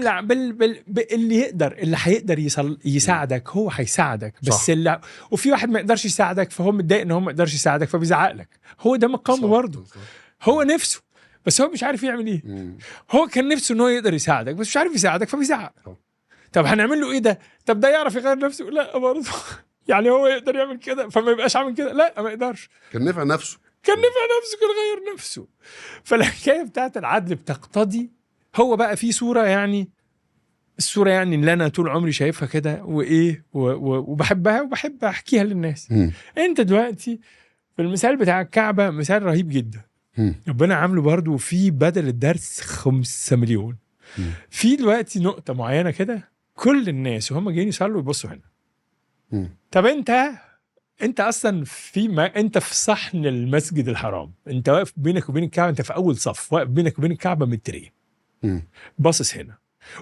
اللي هيقدر يساعدك هو هيساعدك، بس صح. وفي واحد ما يقدرش يساعدك فهو متضايق ان هو ما يقدرش يساعدك فبيزعق لك. هو ده مقامه برضه. هو نفسه بس هو مش عارف يعمل ايه. هو كان نفسه ان هو يقدر يساعدك بس مش عارف يساعدك فبيزعق. طب هنعمل له ايه ده؟ طب ده يعرف يغير نفسه؟ لا برضه. يعني هو يقدر يعمل كده فما يبقاش عامل كده؟ لا ما يقدرش. كان نفع نفسه كان غير نفسه. فالحكايه بتاعت العدل بتقتضي. هو بقى في صوره، يعني الصوره يعني اللي انا طول عمري شايفها كده وايه وبحبها وبحب احكيها للناس. انت دلوقتي في المثال بتاع الكعبه مثال رهيب جدا. ربنا عامله برضو في بدل الدرس 5 مليون. في دلوقتي نقطه معينه كده كل الناس وهم جايين يصلوا يبصوا هنا. طب انت اصلا انت في صحن المسجد الحرام، انت واقف بينك وبين الكعبه، انت في اول صف واقف بينك وبين الكعبه مترين باصص هنا.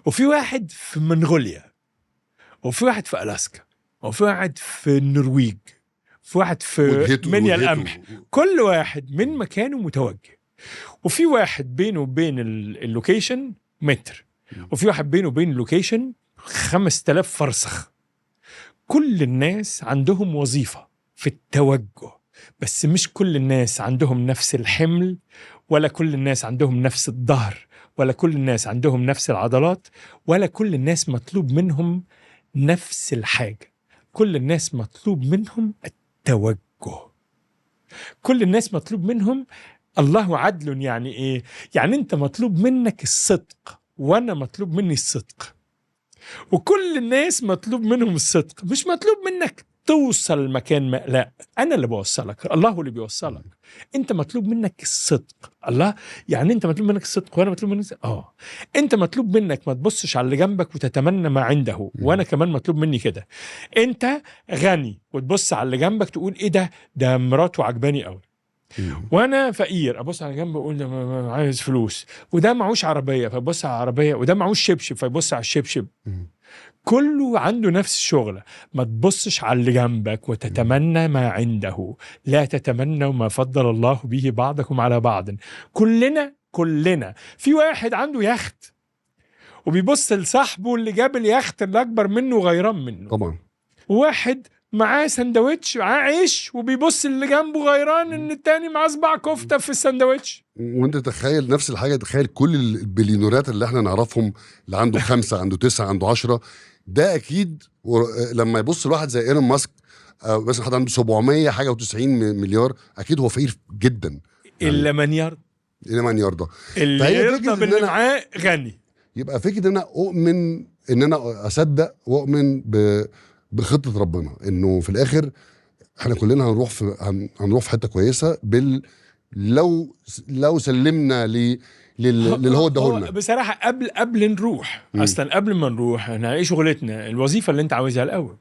وفي واحد في منغوليا، وفي واحد في الاسكا، وفي واحد في النرويج، في واحد في منيا القمح. كل واحد من مكانه متوجه. وفي واحد بينه وبين اللوكيشن متر، وفي واحد بينه وبين اللوكيشن 5000 فرسخ. كل الناس عندهم وظيفة في التوجه، بس مش كل الناس عندهم نفس الحمل، ولا كل الناس عندهم نفس الظهر، ولا كل الناس عندهم نفس العضلات، ولا كل الناس مطلوب منهم نفس الحاجة. كل الناس مطلوب منهم التوجه. كل الناس مطلوب منهم. الله عدل يعني ايه؟ يعني انت مطلوب منك الصدق وانا مطلوب مني الصدق. وكل الناس مطلوب منهم الصدق، مش مطلوب منك توصل مكان ما. لا، أنا اللي بوصلك، الله اللي بيوصلك. أنت مطلوب منك الصدق. الله يعني أنت مطلوب منك الصدق وأنا مطلوب منك أنت مطلوب منك ما تبصش على اللي جنبك وتتمنى ما عنده، وأنا كمان مطلوب مني كده. أنت غني وتبص على اللي جنبك تقول إيه ده مراته عجباني قوي. وانا فقير ابص على جنب اقول ده عايز فلوس. وده معوش عربيه فبص على العربيه، وده معوش شبشب فيبص على الشبشب. كله عنده نفس الشغله. ما تبصش على اللي جنبك وتتمنى ما عنده. لا تتمنوا ما فضل الله به بعضكم على بعض. كلنا في واحد عنده يخت وبيبص لصاحبه اللي جاب اليخت اللي اكبر منه وغيران منه طبعا. واحد معاه سندوتش معاه عيش وبيبص اللي جنبه غيران ان التاني معاه صباع كفته في السندوتش. وانت تخيل نفس الحاجه، تخيل كل البليونيرات اللي احنا نعرفهم اللي عنده 5 عنده 9 عنده 10. ده اكيد لما يبص لواحد زي ايلون ماسك مثلا حد عنده 700 حاجه و90 مليار، اكيد هو فقير جدا يعني. الا من يرضى اللي يرضى باللي معاه غني. يبقى فكره ان انا اؤمن ان انا اصدق واؤمن بخطه ربنا، انه في الاخر احنا كلنا هنروح في حته كويسه لو سلمنا للي هو اداهولنا. بصراحه قبل نروح اصلا قبل ما نروح احنا ايه شغلتنا؟ الوظيفه اللي انت عاوزها الاول،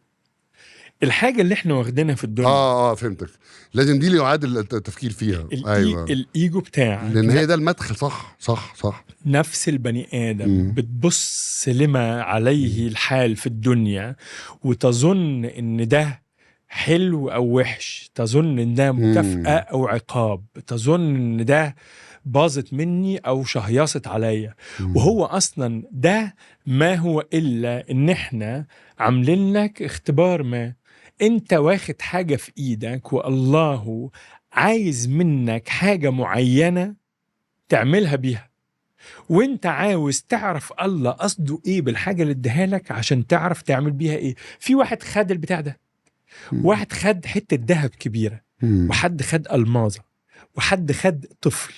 الحاجه اللي احنا واخدينها في الدنيا. فهمتك. لازم دي اللي يعادل التفكير فيها. ايوه الايجو بتاعك، لان هي ده المدخل. صح. نفس البني ادم بتبص لما عليه الحال في الدنيا وتظن ان ده حلو او وحش، تظن ان ده مكافأة او عقاب، تظن ان ده باظت مني او شهيصت عليا. وهو اصلا ده ما هو الا ان احنا عاملين لك اختبار. ما انت واخد حاجة في ايدك والله عايز منك حاجة معينة تعملها بيها، وانت عاوز تعرف الله قصده ايه بالحاجة اللي اديها لك عشان تعرف تعمل بيها ايه. في واحد خد البتاع ده، واحد خد حتة ذهب كبيرة، وحد خد ألماظة، وحد خد طفل،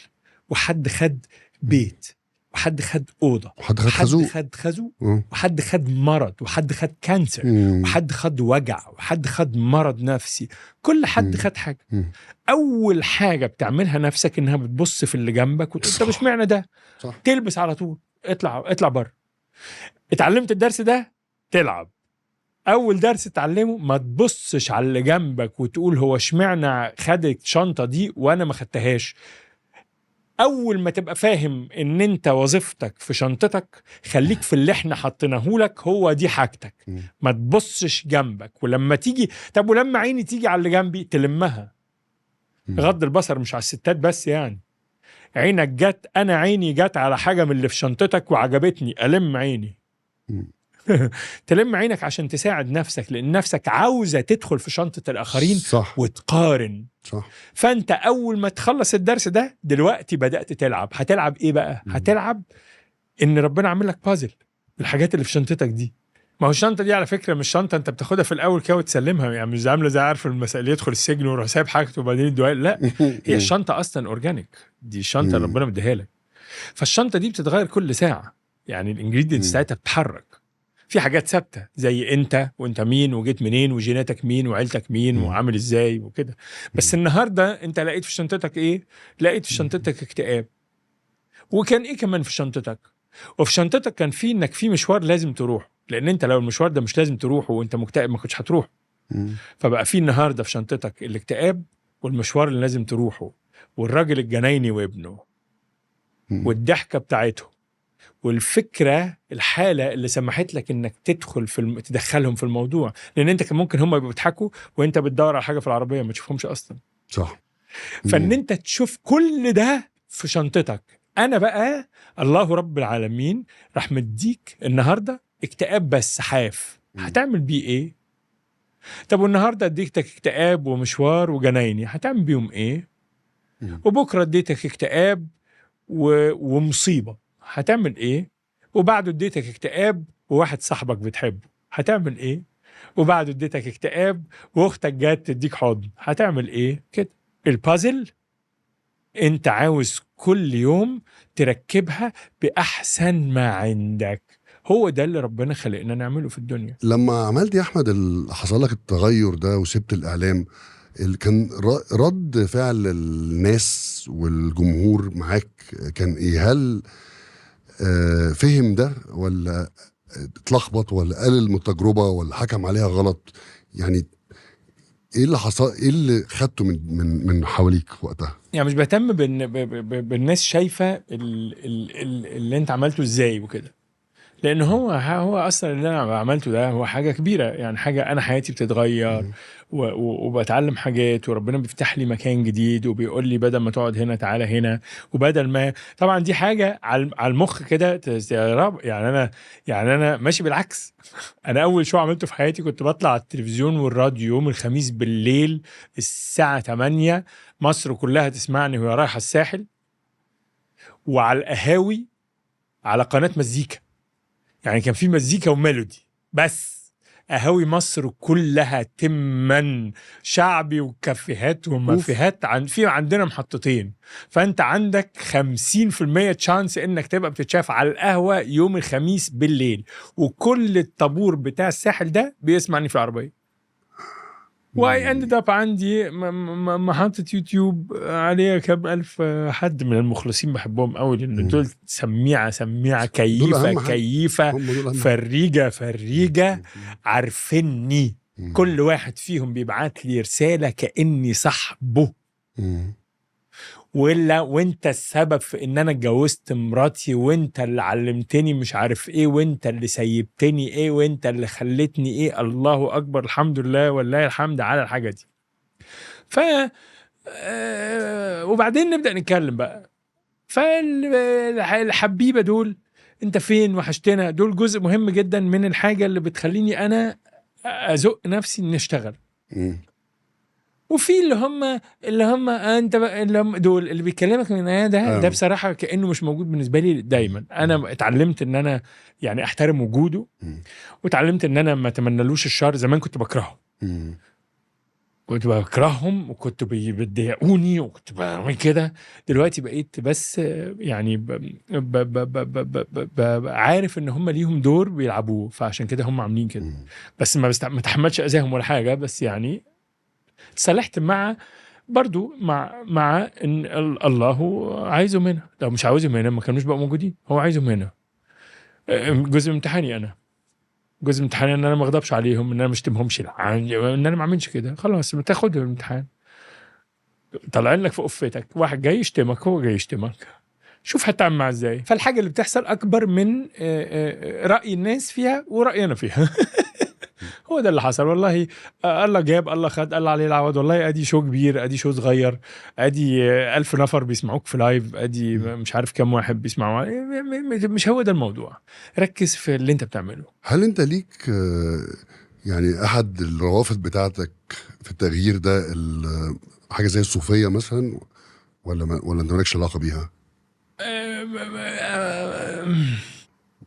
وحد خد بيت، وحد خد أوضة، وحد خد خزو، وحد خد مرض، وحد خد كانسر، وحد خد وجع، وحد خد مرض نفسي. كل حد خد حاجة. أول حاجة بتعملها نفسك إنها بتبص في اللي جنبك وتقول طب مش معنى ده؟ صح. تلبس على طول، اطلع بره. اتعلمت الدرس ده، تلعب. أول درس اتعلمه ما تبصش على اللي جنبك وتقول هو اشمعنى خدت شنطة دي وأنا ما خدتهاش. أول ما تبقى فاهم إن أنت وظيفتك في شنطتك، خليك في اللي احنا حطيناهولك، هو دي حاجتك. ما تبصش جنبك. ولما تيجي، طب ولما عيني تيجي على اللي جنبي تلمها. غض البصر مش على الستات بس، يعني عينك جت، انا عيني جت على حاجه من اللي في شنطتك وعجبتني، الم عيني. تلم عينك عشان تساعد نفسك، لان نفسك عاوزه تدخل في شنطه الاخرين. صح. وتقارن. صح. فانت اول ما تخلص الدرس ده دلوقتي بدات تلعب. هتلعب ايه بقى؟ هتلعب ان ربنا عامل لك بازل بالحاجات اللي في شنطتك دي. ما هو الشنطه دي على فكره مش شنطه انت بتاخدها في الاول كده وتسلمها، يعني مش عامله زي عارف المسائل يدخل السجن ويروح سايب حاجته وبعدين يدوها، لا. هي الشنطه اصلا اورجانيك، دي الشنطه اللي ربنا مديها لك. فالشنطه دي بتتغير كل ساعه، يعني الانجريدينتس بتاعتها بتتحرك. في حاجات ثابته زي انت وانت مين وجيت منين وجيناتك مين وعيلتك مين وعامل ازاي وكده. بس النهارده انت لقيت في شنطتك ايه؟ لقيت في شنطتك اكتئاب. وكان ايه كمان في شنطتك؟ وفي شنطتك كان في انك في مشوار لازم تروح، لان انت لو المشوار ده مش لازم تروحه وانت مكتئب ما كنتش هتروح. فبقى في النهارده في شنطتك الاكتئاب والمشوار اللي لازم تروحه والراجل الجنايني وابنه والضحكه بتاعته والفكره الحاله اللي سمحت لك انك تدخل تدخلهم في الموضوع، لان انت كان ممكن هم يبقوا بيضحكوا وانت بتدور على حاجه في العربيه ما تشوفهمش اصلا. صح. فان انت تشوف كل ده في شنطتك. انا بقى الله رب العالمين راح مديك النهارده اكتئاب بس حاف، هتعمل بيه ايه؟ طب والنهارده اديتك اكتئاب ومشوار وجنايني، هتعمل بيهم ايه؟ وبكره اديتك اكتئاب ومصيبه، هتعمل ايه؟ وبعده اديتك اكتئاب وواحد صاحبك بتحبه، هتعمل ايه؟ وبعده اديتك اكتئاب واختك جات تديك حضن، هتعمل ايه؟ كده البازل انت عاوز كل يوم تركبها بأحسن ما عندك. هو ده اللي ربنا خلقنا نعمله في الدنيا. لما عملت يا احمد حصل لك التغير ده وسبت الاعلام، كان رد فعل الناس والجمهور معاك كان ايه؟ هل فهم ده ولا اتلخبط ولا قلل من التجربه ولا حكم عليها غلط؟ يعني ايه اللي حصل؟ ايه اللي خدته من حواليك وقتها؟ يعني مش بهتم بالناس شايفه اللي انت عملته ازاي وكده، لان هو اصلا اللي انا عملته ده هو حاجه كبيره، يعني حاجه انا حياتي بتتغير وبتعلم حاجات وربنا بيفتح لي مكان جديد وبيقول لي بدل ما تقعد هنا تعالى هنا، وبدل ما طبعا دي حاجه على المخ كده يعني انا ماشي بالعكس. انا اول شو عملته في حياتي كنت بطلع على التلفزيون والراديو يوم الخميس بالليل الساعه 8 مصر كلها تسمعني وهي رايحه الساحل، وعلى القهاوي على قناه مزيكا، يعني كان في مزيكا وميلودي بس، قهاوي مصر كلها تمن شعبي وكافيهات ومافيهات. في عندنا محطتين، فانت عندك 50% تشانس انك تبقى بتتشاف على القهوة يوم الخميس بالليل، وكل الطابور بتاع الساحل ده بيسمعني في العربية. واي اندد اب عندي محطة يوتيوب عليها كم ألف حد من المخلصين بحبهم قوي، لأن دول سميعة كيفة فريجة عارفيني. كل واحد فيهم بيبعت لي رسالة كأني صاحبه، وانت السبب في ان انا اتجوزت مراتي، وانت اللي علمتني مش عارف ايه، وانت اللي سيبتني ايه، وانت اللي خلتني ايه. الله اكبر، الحمد لله والله الحمد على الحاجة دي. وبعدين نبدأ نتكلم بقى. فالحبيبة دول انت فين وحشتنا، دول جزء مهم جدا من الحاجة اللي بتخليني انا ازق نفسي ان اشتغل. وفي اللي هم انت اللي هم دول اللي بيكلمك من ده بصراحه كانه مش موجود بالنسبه لي دايما. انا اتعلمت ان انا يعني احترم وجوده، واتعلمت ان انا ما اتمنالوش الشر. زمان كنت بكرهه، كنت بكرههم وكنت بيضايقوني وكنت بعمل كده. دلوقتي بقيت بس يعني عارف ان هم ليهم دور بيلعبوه، فعشان كده هم عاملين كده. بس ما تحملش اذاهم ولا حاجه، بس يعني تصالحت مع برضو مع ان الله عايزه منها. لو مش عاوزه منها ما كانوش بقى موجودين. هو عايزه منها. جزء من امتحاني انا، جزء من امتحاني ان انا ما اغضبش عليهم، ان انا ما اشتمهمش، ان انا ما اعملش كده. خلاص بتاخد الامتحان، طلعين لك في قفتك واحد جاي يشتمك، هو جاي يشتمك، شوف هتعمل معاه ازاي. فالحاجه اللي بتحصل اكبر من راي الناس فيها ورايي انا فيها. هو ده اللي حصل والله. الله جاب الله خد الله عليه العوض. والله ادي شو كبير، ادي شو صغير، ادي 1000 نفر بيسمعوك في لايف، ادي مش عارف كم واحد بيسمعوا. مش هو ده الموضوع. ركز في اللي انت بتعمله. هل انت ليك يعني احد الروافد بتاعتك في التغيير ده حاجه زي الصوفيه مثلا، ولا انت مالكش علاقه بيها؟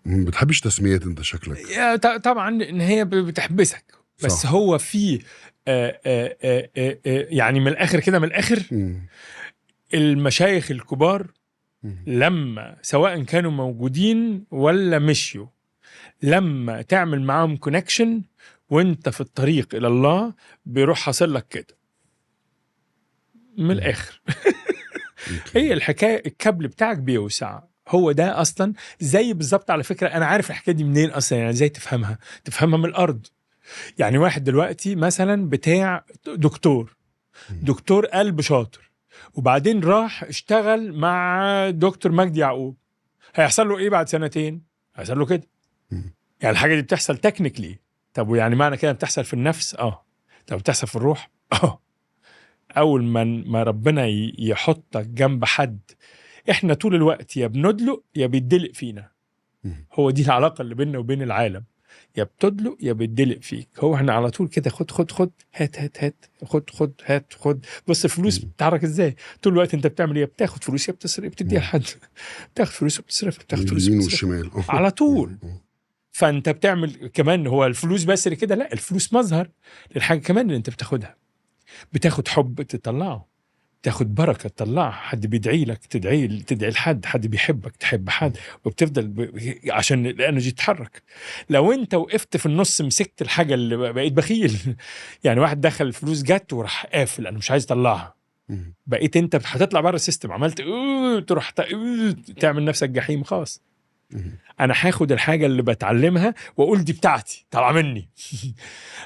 بتحبش تسميات انت شكلك. طبعا ان هي بتحبسك. بس صح. هو في يعني من الاخر كده، من الاخر المشايخ الكبار لما سواء كانوا موجودين ولا مشيوا، لما تعمل معاهم كونكشن وانت في الطريق الى الله بيروح حاصل لك كده من الاخر. هي الحكايه الكابل بتاعك بيوسع. هو ده اصلا زي بالظبط. على فكره انا عارف الحكايه دي منين اصلا، يعني ازاي تفهمها من الارض. يعني واحد دلوقتي مثلا بتاع دكتور قلب شاطر، وبعدين راح اشتغل مع دكتور مجدي يعقوب، هيحصل له ايه بعد سنتين؟ هيحصل له كده. يعني الحاجه دي بتحصل تكنيكلي. طب ويعني معنى كده بتحصل في النفس؟ طب بتحصل في الروح؟ اول ما ربنا يحطك جنب حد، احنا طول الوقت يا بندلق يا بيدلق فينا. هو دي العلاقه اللي بيننا وبين العالم، يا بتدلق يا بيدلق فيك. هو احنا على طول كده خد هات خد. بص الفلوس بتتحرك ازاي طول الوقت. انت بتعمل ايه؟ بتاخد فلوس يا بتصرف بتديها لحد، بتاخد فلوس وبتصرف، بتاخد فلوس اليمين وبتصرف والشمال على طول. فانت بتعمل كمان، هو الفلوس بس اللي كده؟ لا، الفلوس مظهر للحاجه كمان اللي انت بتاخدها. بتاخد حب تطلعه، تاخد بركه تطلعها، حد بيدعي لك تدعي لحد، حد بيحبك تحب حد، وبتفضل عشان الانرجي تتحرك. لو انت وقفت في النص مسكت الحاجه اللي بقيت بخيل يعني واحد دخل الفلوس جت وراح قافل، انا مش عايز اطلعها، بقيت انت هتطلع بره السيستم، عملت تروح تعمل نفسك جحيم خاص. انا هاخد الحاجه اللي بتعلمها واقول دي بتاعتي، طالعه مني.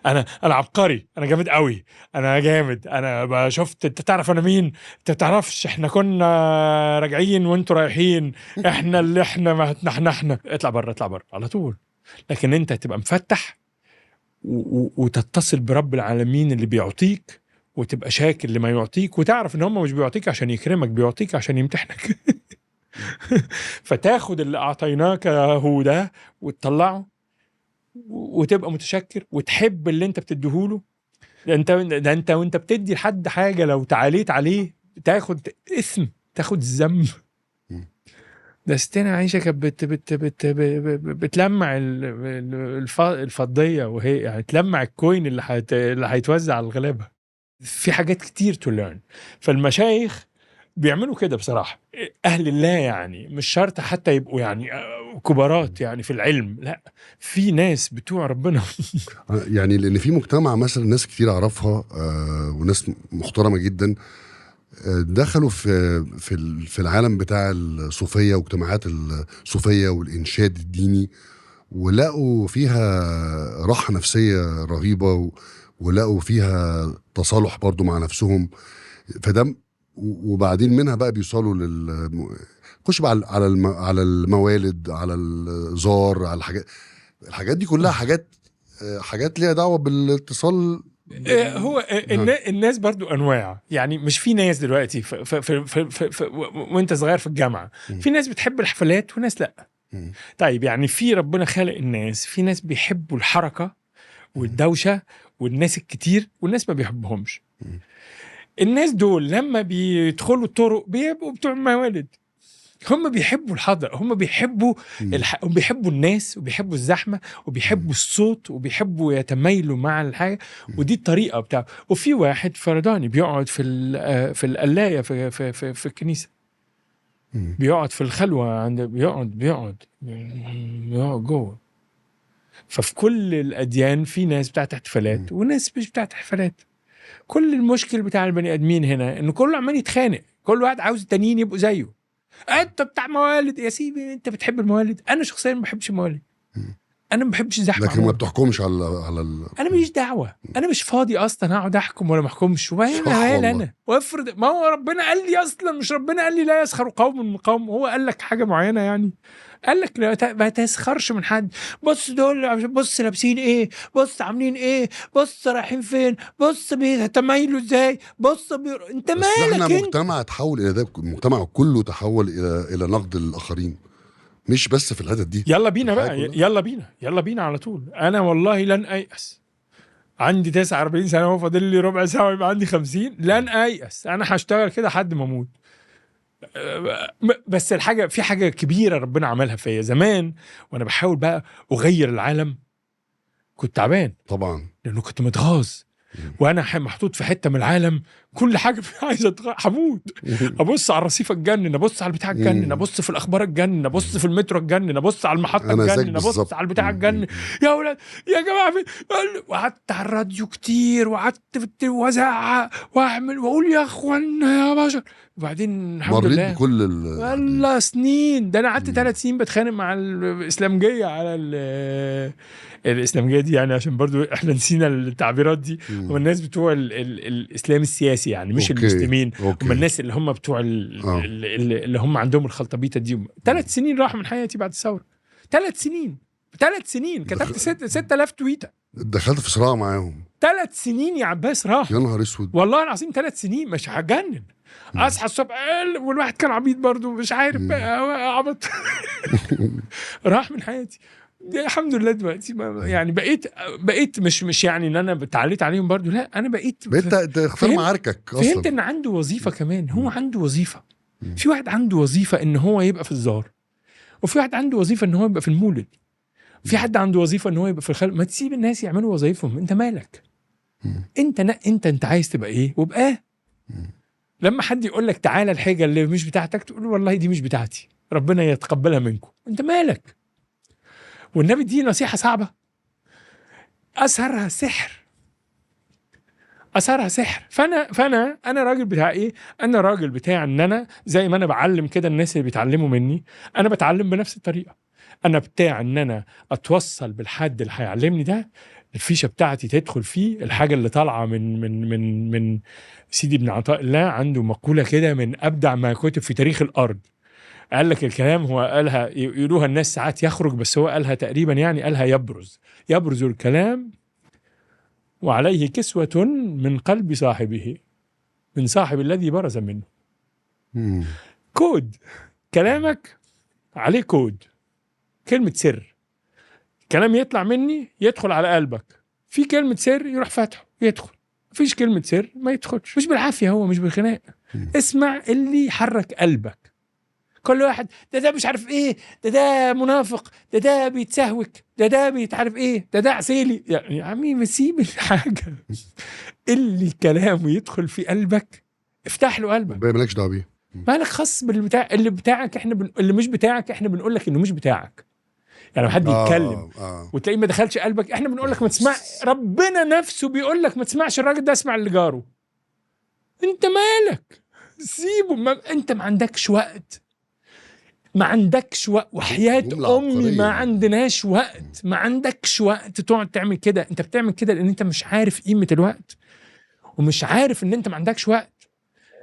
انا عبقري، انا جامد قوي، انا جامد، انا شفت. انت تعرف انا مين؟ انت تعرفش احنا كنا راجعين وانتوا رايحين، احنا اللي احنا ما احنا اطلع بره على طول. لكن انت هتبقى مفتح وتتصل برب العالمين اللي بيعطيك، وتبقى شاكر لما يعطيك، وتعرف ان هم مش بيعطيك عشان يكرمك، بيعطيك عشان يمتحنك. فتاخد اللي اعطيناك هو ده وتطلعه، وتبقى متشكر وتحب اللي انت بتديهوله. ده انت وانت بتدي لحد حاجه لو تعاليت عليه تاخد اسم، تاخد الذنب. ده ستنا عايشه كانت بتلمع الفضيه، وهي يعني تلمع الكوين اللي هيتوزع على الغلابه. في حاجات كتير تو ليرن. فالمشايخ بيعملوا كده بصراحة. أهل الله يعني مش شرط حتى يبقوا يعني كبارات يعني في العلم، لا، في ناس بتوع ربنا. يعني لأن في مجتمع مثلا ناس كتير أعرفها وناس محترمة جدا دخلوا في العالم بتاع الصوفية واجتماعات الصوفية والإنشاد الديني، ولقوا فيها راحة نفسية رهيبة، ولقوا فيها تصالح برضو مع نفسهم. فده وبعدين منها بقى بيوصلوا خش بقى على الموالد، على الزار، على الحاجات دي كلها حاجات ليها دعوة بالاتصال. هو الناس برضو انواع، يعني مش في ناس دلوقتي وانت صغير في الجامعة في ناس بتحب الحفلات وناس لا. طيب يعني في ربنا خالق الناس، في ناس بيحبوا الحركة والدوشة والناس الكتير، والناس ما بيحبهمش. الناس دول لما بيدخلوا الطرق بيبقوا بتوع موالد. هم بيحبوا الحضر، هم بيحبوا بيحبوا الناس، وبيحبوا الزحمة، وبيحبوا الصوت، وبيحبوا يتميلوا مع الحاجة، ودي الطريقة بتاعه. وفي واحد فرداني بيقعد في القلاية في الكنيسة، بيقعد في الخلوة بيقعد جوه. ففي كل الأديان في ناس بتاعت احتفالات وناس مش بتاعت احتفالات. كل المشكل بتاع البني ادمين هنا انه كله عمال يتخانق، كل واحد عاوز التانيين يبقوا زيه. انت بتاع موالد يا سيدي، انت بتحب الموالد، انا شخصيا ما بحبش الموالد. انا ما بحبش زحمه لكن ما بتحكمش على انا ماليش دعوه، انا مش فاضي اصلا اقعد احكم ولا ما احكمش. انا وافرض ما هو ربنا قال لي اصلا، مش ربنا قال لي لا يسخر قوم من قوم، هو قال لك حاجه معينه يعني، قال لك ما تسخرش من حد. بص دول، بص لابسين ايه، بص عاملين ايه، بص رايحين فين، بص بيتميلوا ازاي، بص انت مالك؟ احنا مجتمع تحول الى ده، المجتمع كله تحول الى نقد الاخرين، مش بس في الحتت دي. يلا بينا بقى، يلا بينا على طول. انا والله لن ايأس، عندي 49 سنه وهو فاضل لي ربع ساعه ويبقى عندي 50، لن ايأس، انا هشتغل كده لحد ما اموت. بس في حاجه كبيره ربنا عملها فيا زمان وانا بحاول بقى اغير العالم. كنت تعبان طبعا لانه كنت متغاظ، وانا محطوط في حته من العالم كل حاجه عايزه هموت. ابص على الرصيف اتجنن، ابص على البتاع اتجنن، ابص في الاخبار اتجنن، ابص في المترو اتجنن، ابص على المحطه اتجنن، ابص على البتاع اتجنن. يا ولاد يا جماعه وقعدت على الراديو كتير، وقعدت وازعق واعمل واقول يا اخوانا يا بشر. وبعدين الحمد لله مريت بكل والله سنين. ده انا قعدت 3 سنين بتخانق مع الاسلامجيه على الاسلامجيه دي، يعني عشان برضو احنا نسينا التعبيرات دي. هم الناس بتوع الاسلام السياسي يعني، مش المسلمين. هم الناس اللي هم بتوع اللي هم عندهم الخلطبيطه دي. 3 سنين راحوا من حياتي بعد الثوره. 3 سنين كتبت 6000 تويته، دخلت في صراع معاهم. 3 سنين يا عباس راح. يا نهار اسود والله العظيم 3 سنين مش هتجنن. اصحى الصبح والواحد كان عبيط برضو، مش عارف عبط. راح من حياتي. الحمد لله دلوقتي يعني بقيت مش يعني ان انا اتعليت عليهم برضو، لا انا بقيت تختار معاركك اصلا. فهمت ان عنده وظيفه كمان، هو عنده وظيفه. في واحد عنده وظيفه ان هو يبقى في الزار، وفي واحد عنده وظيفه ان هو يبقى في المولد، في حد عنده وظيفه ان هو يبقى في الخلق. ما تسيب الناس يعملوا وظايفهم، انت مالك؟ انت عايز تبقى ايه وابقى. لما حد يقول لك تعالى الحاجه اللي مش بتاعتك، تقول والله دي مش بتاعتي، ربنا يتقبلها منكم، انت مالك؟ والنبي دي نصيحه صعبه، اثرها سحر. فانا راجل بتاع ايه؟ انا راجل بتاع ان انا زي ما انا بعلم كده الناس اللي بيتعلموا مني، انا بتعلم بنفس الطريقه. انا بتاع ان انا اتوصل بالحد اللي هيعلمني ده، الفيشه بتاعتي تدخل فيه الحاجه اللي طالعه من سيدي ابن عطاء الله. عنده مقوله كده من ابدع ما كتب في تاريخ الارض. قال لك الكلام هو قالها، يقولوها الناس ساعات يخرج، بس هو قالها تقريبا يعني قالها يبرز الكلام وعليه كسوة من قلب صاحبه، من صاحب الذي برز منه. كود كلامك عليه كود، كلمة سر. كلام يطلع مني يدخل على قلبك، في كلمة سر يروح فاتحه يدخل، مفيش كلمة سر ما يدخلش. مش بالعافية، هو مش بالخناق. اسمع اللي يحرك قلبك. كل واحد ده مش عارف ايه، ده منافق، ده بيتسهوك، ده بيتعرف ايه، ده عسيلي. يعني يا عمي ما سيب الحاجة اللي كلامه يدخل في قلبك، افتح له قلبك. مالكش دعوه بيه، مالك خاص بالبتاع اللي بتاعك. اللي مش بتاعك احنا بنقول لك انه مش بتاعك. يعني لو حد يتكلم وتلاقيه ما دخلش قلبك، احنا بنقول لك ما تسمع. ربنا نفسه بيقول لك ما تسمعش الراجل ده، اسمع اللي جاره. انت مالك؟ سيبه. انت ما عندكش وقت، وحياة أمي ما عندناش وقت. ما عندكش وقت تقعد تعمل كده. انت بتعمل كده لان انت مش عارف قيمة الوقت، ومش عارف ان انت ما عندكش وقت،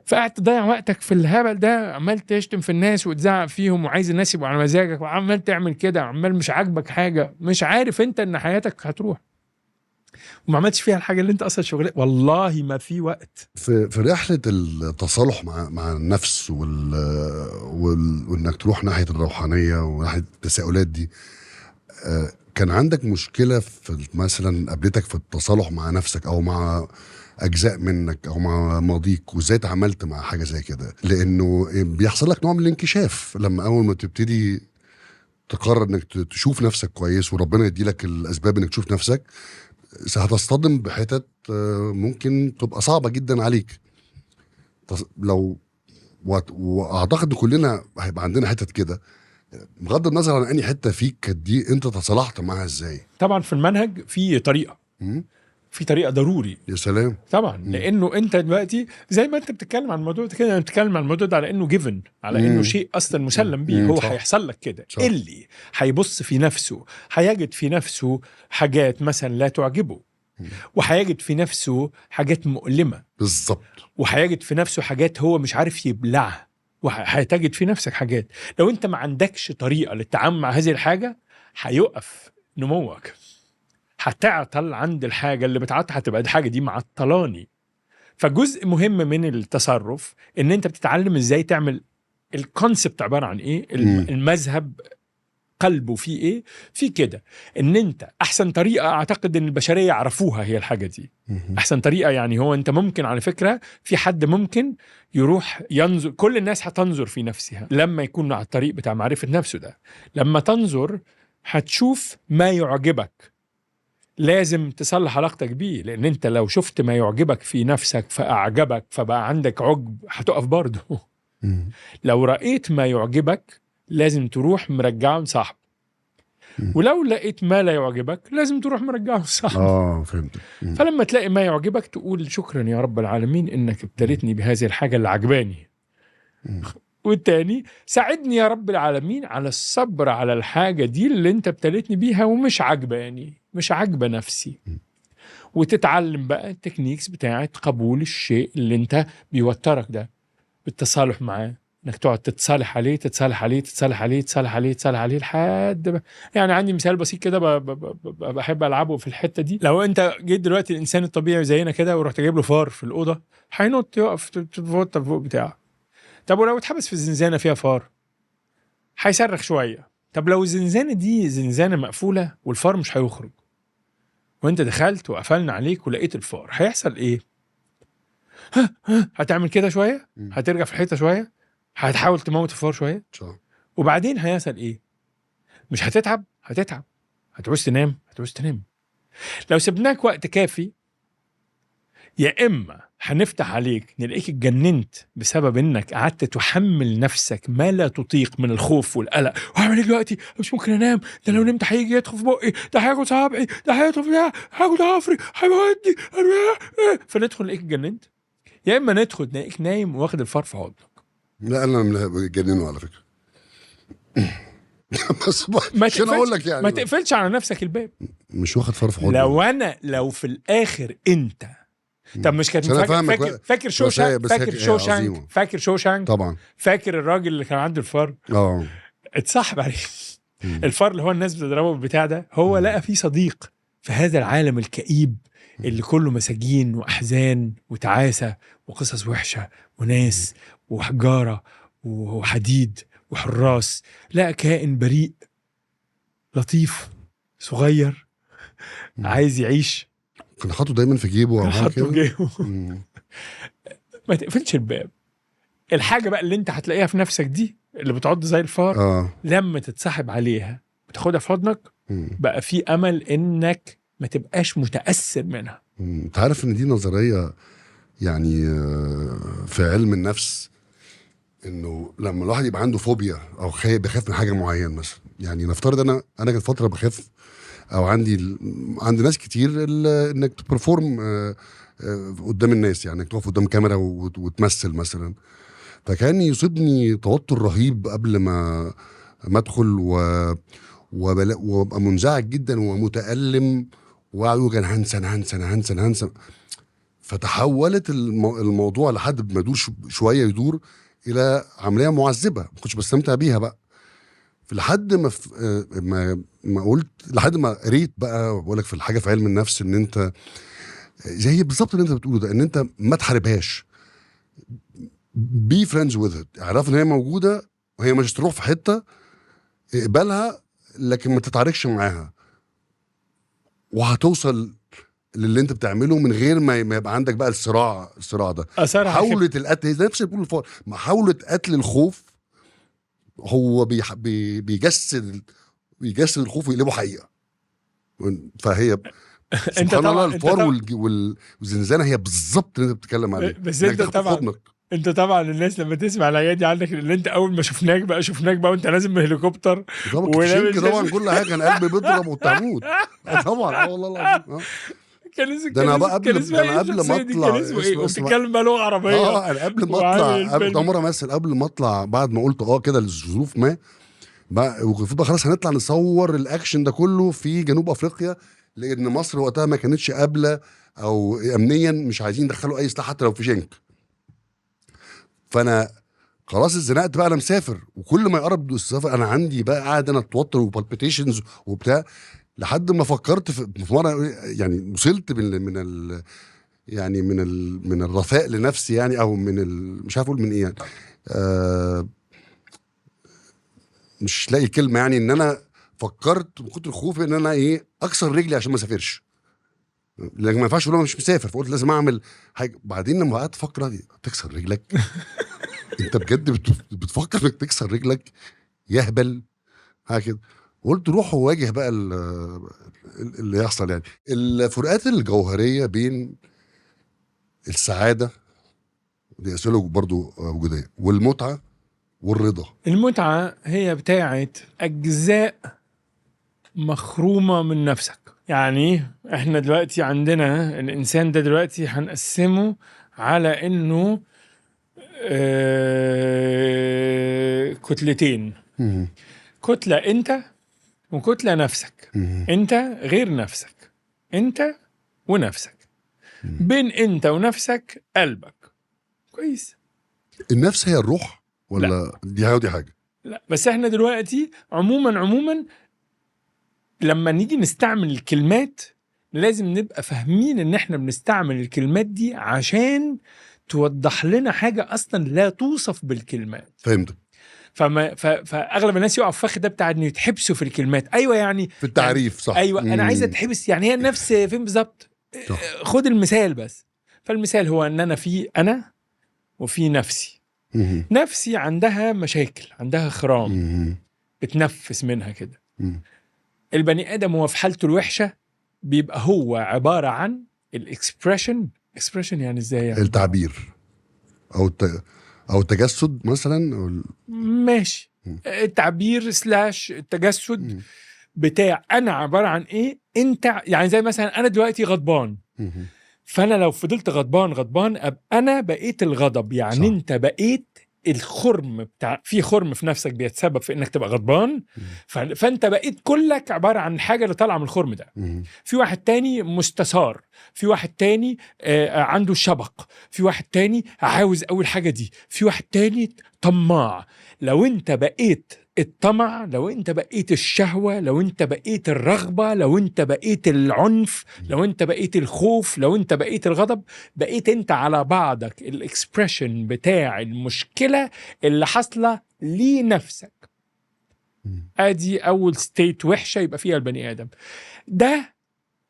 فقاعد تضيع وقتك في الهبل ده، عمال تشتم في الناس وتزعق فيهم، وعايز الناس يبقوا على مزاجك، وعمال تعمل كده، وعمال مش عاجبك حاجة، مش عارف انت ان حياتك هتروح وما عملتش فيها الحاجة اللي انت اصلا شغلك. والله ما في وقت. في رحلة التصالح مع النفس وانك تروح ناحية الروحانية وناحية التساؤلات دي، كان عندك مشكلة في مثلا قابلتك في التصالح مع نفسك او مع اجزاء منك او مع ماضيك، وازاي تعاملت مع حاجة زي كده؟ لانه بيحصل لك نوع من الانكشاف لما اول ما تبتدي تقرر انك تشوف نفسك كويس، وربنا يدي لك الاسباب انك تشوف نفسك، هتصطدم بحتت ممكن تبقى صعبة جدا عليك. واعتقد كلنا هيبقى عندنا حتت كده، بغض النظر عن اني حتة فيك دي انت تصالحت معها ازاي. طبعا في المنهج في طريقة، في طريقه ضروري. يا سلام. طبعا لانه انت دلوقتي زي ما انت بتتكلم عن الموضوع ده كده، انا بتتكلم عن الموضوع ده على انه جيفن، على انه شيء اصلا مسلم بيه، هو هيحصل لك كده. اللي هيبص في نفسه هيجد في نفسه حاجات مثلا لا تعجبه، وهيجد في نفسه حاجات مؤلمه بالظبط، وهيجد في نفسه حاجات هو مش عارف يبلعها، وهتجد في نفسك حاجات لو انت ما عندكش طريقه للتعامل مع هذه الحاجه هيقف نموك، هتعطل عند الحاجة اللي بتعطل، هتبقى الحاجة دي معطلاني. فجزء مهم من التصرف ان انت بتتعلم ازاي تعمل الكونسبت عبارة عن ايه، المذهب قلبه فيه ايه، في كده ان انت احسن طريقة اعتقد ان البشرية عرفوها هي الحاجة دي. احسن طريقة يعني هو انت ممكن على فكرة في حد ممكن يروح ينظر، كل الناس هتنظر في نفسها لما يكون على الطريق بتاع معرفة نفسه ده، لما تنظر هتشوف ما يعجبك، لازم تصلح علاقتك بيه، لأن أنت لو شفت ما يعجبك في نفسك فأعجبك فبقى عندك عجب هتقف برضه. لو رأيت ما يعجبك لازم تروح مرجعه لصاحبه، ولو لقيت ما لا يعجبك لازم تروح مرجعه لصاحبه. فهمت. فلما تلاقي ما يعجبك تقول شكرا يا رب العالمين إنك ابتليتني بهذه الحاجة اللي عجباني، والتاني ساعدني يا رب العالمين على الصبر على الحاجة دي اللي انت ابتليتني بيها ومش عجباني، مش عجبة نفسي. وتتعلم بقى التكنيكس بتاعت قبول الشيء اللي انت بيوترك ده، بالتصالح معاه، انك تقعد تتصالح عليه تتصالح عليه تتصالح عليه تتصالح عليه تتصالح عليه لحد يعني عندي مثال بسيط كده بحب العبه في الحتة دي. لو انت جيت دلوقتي الانسان الطبيعي زينا كده ورحت جايب له فار في الأوضة، هينط يقف تفوت فوق بتاعه. طب ولو اتحبس في الزنزانة فيها فار هيصرخ شوية. طب لو الزنزانة دي زنزانة مقفولة والفار مش هيخرج، وانت دخلت وقفلنا عليك ولقيت الفار، هيحصل ايه؟ هتعمل كده شوية، هترجع في الحيطة شوية، هتحاول تموت الفار شوية، وبعدين هيحصل ايه؟ مش هتتعب؟ هتتعب، هتعوز تنام، هتعوز تنام. لو سبناك وقت كافي يا إما هنفتح عليك نلاقيك اتجننت بسبب انك قعدت تحمل نفسك ما لا تطيق من الخوف والقلق، وهعمل ايه دلوقتي؟ مش ممكن انام، ده لو نمت هيجي يدخل في بقي، ده هياخد صابعي، ده هيدخل في ده، هاخد عفري، هيودي، فندخل نلاقيك اتجننت. يا اما ندخل نلاقيك نايم واخد الفار في حضنك. لا انا بجننه على فكره. بس عشان اقول لك يعني ما تقفلش على نفسك الباب. مش واخد فار في حضنك. لو في الاخر انت طب مش كانت فاكر شوشانك فاكر شوشانك طبعا، فاكر الراجل اللي كان عنده الفار اتصاحب عليه الفار اللي هو الناس بتضربه بالبتاع ده، هو لقى فيه صديق في هذا العالم الكئيب اللي كله مساجين واحزان وتعاسة وقصص وحشة وناس وحجارة وحديد وحراس. لقى كائن بريء لطيف صغير عايز يعيش، كان حاطه دايما في جيبه او حاجه كده. ما تقفلش الباب. الحاجه بقى اللي انت هتلاقيها في نفسك دي اللي بتعض زي الفار لما تتصاحب عليها وتاخدها في حضنك بقى في امل انك ما تبقاش متاثر منها. انت عارف ان دي نظريه يعني في علم النفس، انه لما الواحد يبقى عنده فوبيا او بيخاف من حاجه معينه مثلا، يعني نفترض انا كانت فتره بخاف او عند ناس كتير انك تبرفورم قدام الناس، يعني انك تقف قدام كاميرا وتمثل مثلا. فكان يصيبني توتر رهيب قبل ما ادخل وابقى منزعج جدا ومتألم، واقول كان هنسى. فتحولت الموضوع لحد ما يدور شويه يدور الى عمليه معذبه ما كنتش بستمتع بيها بقى، لحد ما قلت، لحد ما قريت بقى بقول لك في الحاجه في علم النفس ان انت زي بالظبط اللي انت بتقوله ده، ان انت ما تحاربهاش، بي فريندز وذ ات، اعرف ان هي موجوده وهي مش تروح في حته، اقبلها لكن ما تتعاركش معاها، وهتوصل للي انت بتعمله من غير ما يبقى عندك بقى الصراع ده. محاولة القتل زي نفس اللي بيقول محاولة قتل الخوف هو بيجسد الخوف ويقلبه حقيقة. فهي سبحان الله الفار والزنزانة هي بالظبط اللي انت بتتكلم عليه. بس انت طبعا الناس لما تسمع الحاجات دي عندك اللي انت اول ما شفناك بقى وانت لازم بهليكوبتر طبعا كل حاجه كان قلبي بيضرب وتموت طبعا والله العظيم ده انا بقى قبل ما اطلع بتتكلم بقى لغه عربيه. انا قبل ما اطلع ده مره مثلا قبل ما اطلع بعد ما قلت كده للظروف ما بقى وفي خلاص هنطلع نصور الاكشن ده كله في جنوب افريقيا، لان مصر وقتها ما كانتش قابله او امنيا مش عايزين يدخلوا اي سلاح حتى لو في شنك. فانا خلاص اتزنقت بقى، انا مسافر وكل ما يقرب السفر انا عندي بقى قاعد انا اتوتر وبالبيتيشنز وبتاع، لحد ما فكرت في مره يعني وصلت من الرثاء لنفسي يعني، او مش عارف اقول من ايه يعني، مش لاقي كلمه يعني، ان انا فكرت من كتر خوفي ان انا اكسر رجلي عشان ما اسافرش، لكن ما ينفعش اقول انا مش مسافر، فقلت لازم اعمل حاجه. بعدين لما قعدت افكر تكسر رجلك انت بجد بتفكر انك تكسر رجلك؟ يهبل حاجه كده. قلت روح وواجه بقى اللي يحصل. يعني الفروقات الجوهريه بين السعاده، دي اسئله برضو وجوديه، والمتعه والرضا. المتعه هي بتاعت اجزاء مخرومه من نفسك. يعني احنا دلوقتي عندنا الانسان ده دلوقتي هنقسمه على انه كتلتين. كتلة انت وكتلة نفسك. انت غير نفسك، انت ونفسك. بين انت ونفسك قلبك. كويس. النفس هي الروح ولا لا. دي حاجة؟ لا، بس احنا دلوقتي عموما لما نيجي نستعمل الكلمات لازم نبقى فاهمين ان احنا بنستعمل الكلمات دي عشان توضح لنا حاجة اصلا لا توصف بالكلمات. فهمت. فاغلب الناس يقعوا في الفخ ده بتاع انه يتحبسوا في الكلمات. ايوه يعني في التعريف يعني صح. ايوه انا عايز اتحبس، يعني هي النفس فين بالظبط؟ خد المثال بس. فالمثال هو ان انا في انا وفي نفسي. نفسي عندها مشاكل، عندها خرام بتنفس منها كده. البني ادم هو في حالته الوحشه بيبقى هو عباره عن الاكسبريشن. اكسبريشن يعني ازاي؟ يعني التعبير او التجسد مثلا ماشي. التعبير سلاش التجسد بتاع انا عباره عن ايه. انت يعني زي مثلا انا دلوقتي غضبان، فانا لو فضلت غضبان ابقى انا بقيت الغضب. يعني صح. انت بقيت الخرم بتاع في خرم في نفسك بيتسبب في انك تبقى غضبان. فانت بقيت كلك عباره عن الحاجه اللي طالعه من الخرم ده. في واحد تاني مستثار، في واحد تاني عنده شبق، في واحد تاني عاوز اول حاجه دي، في واحد تاني طماع. لو انت بقيت الطمع، لو انت بقيت الشهوة، لو انت بقيت الرغبة، لو انت بقيت العنف، لو انت بقيت الخوف، لو انت بقيت الغضب، بقيت انت على بعضك الاكسبريشن بتاع المشكلة اللي حصلة لنفسك. ادي اول ستيت وحشة يبقى فيها البني ادم. ده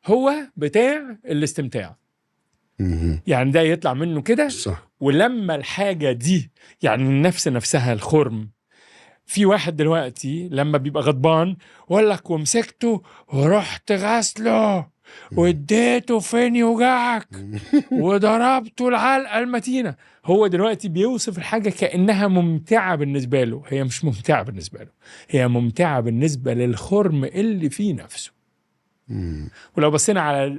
هو بتاع الاستمتاع. يعني ده يطلع منه كده. ولما الحاجة دي يعني النفس نفسها الخرم، في واحد دلوقتي لما بيبقى غضبان وقال لك ومسكته ورحت غسله واديته فين يوجعك وضربته العلقه المتينه. هو دلوقتي بيوصف الحاجه كانها ممتعه بالنسبه له. هي مش ممتعه بالنسبه له، هي ممتعه بالنسبه للخرم اللي فيه نفسه. ولو بصينا على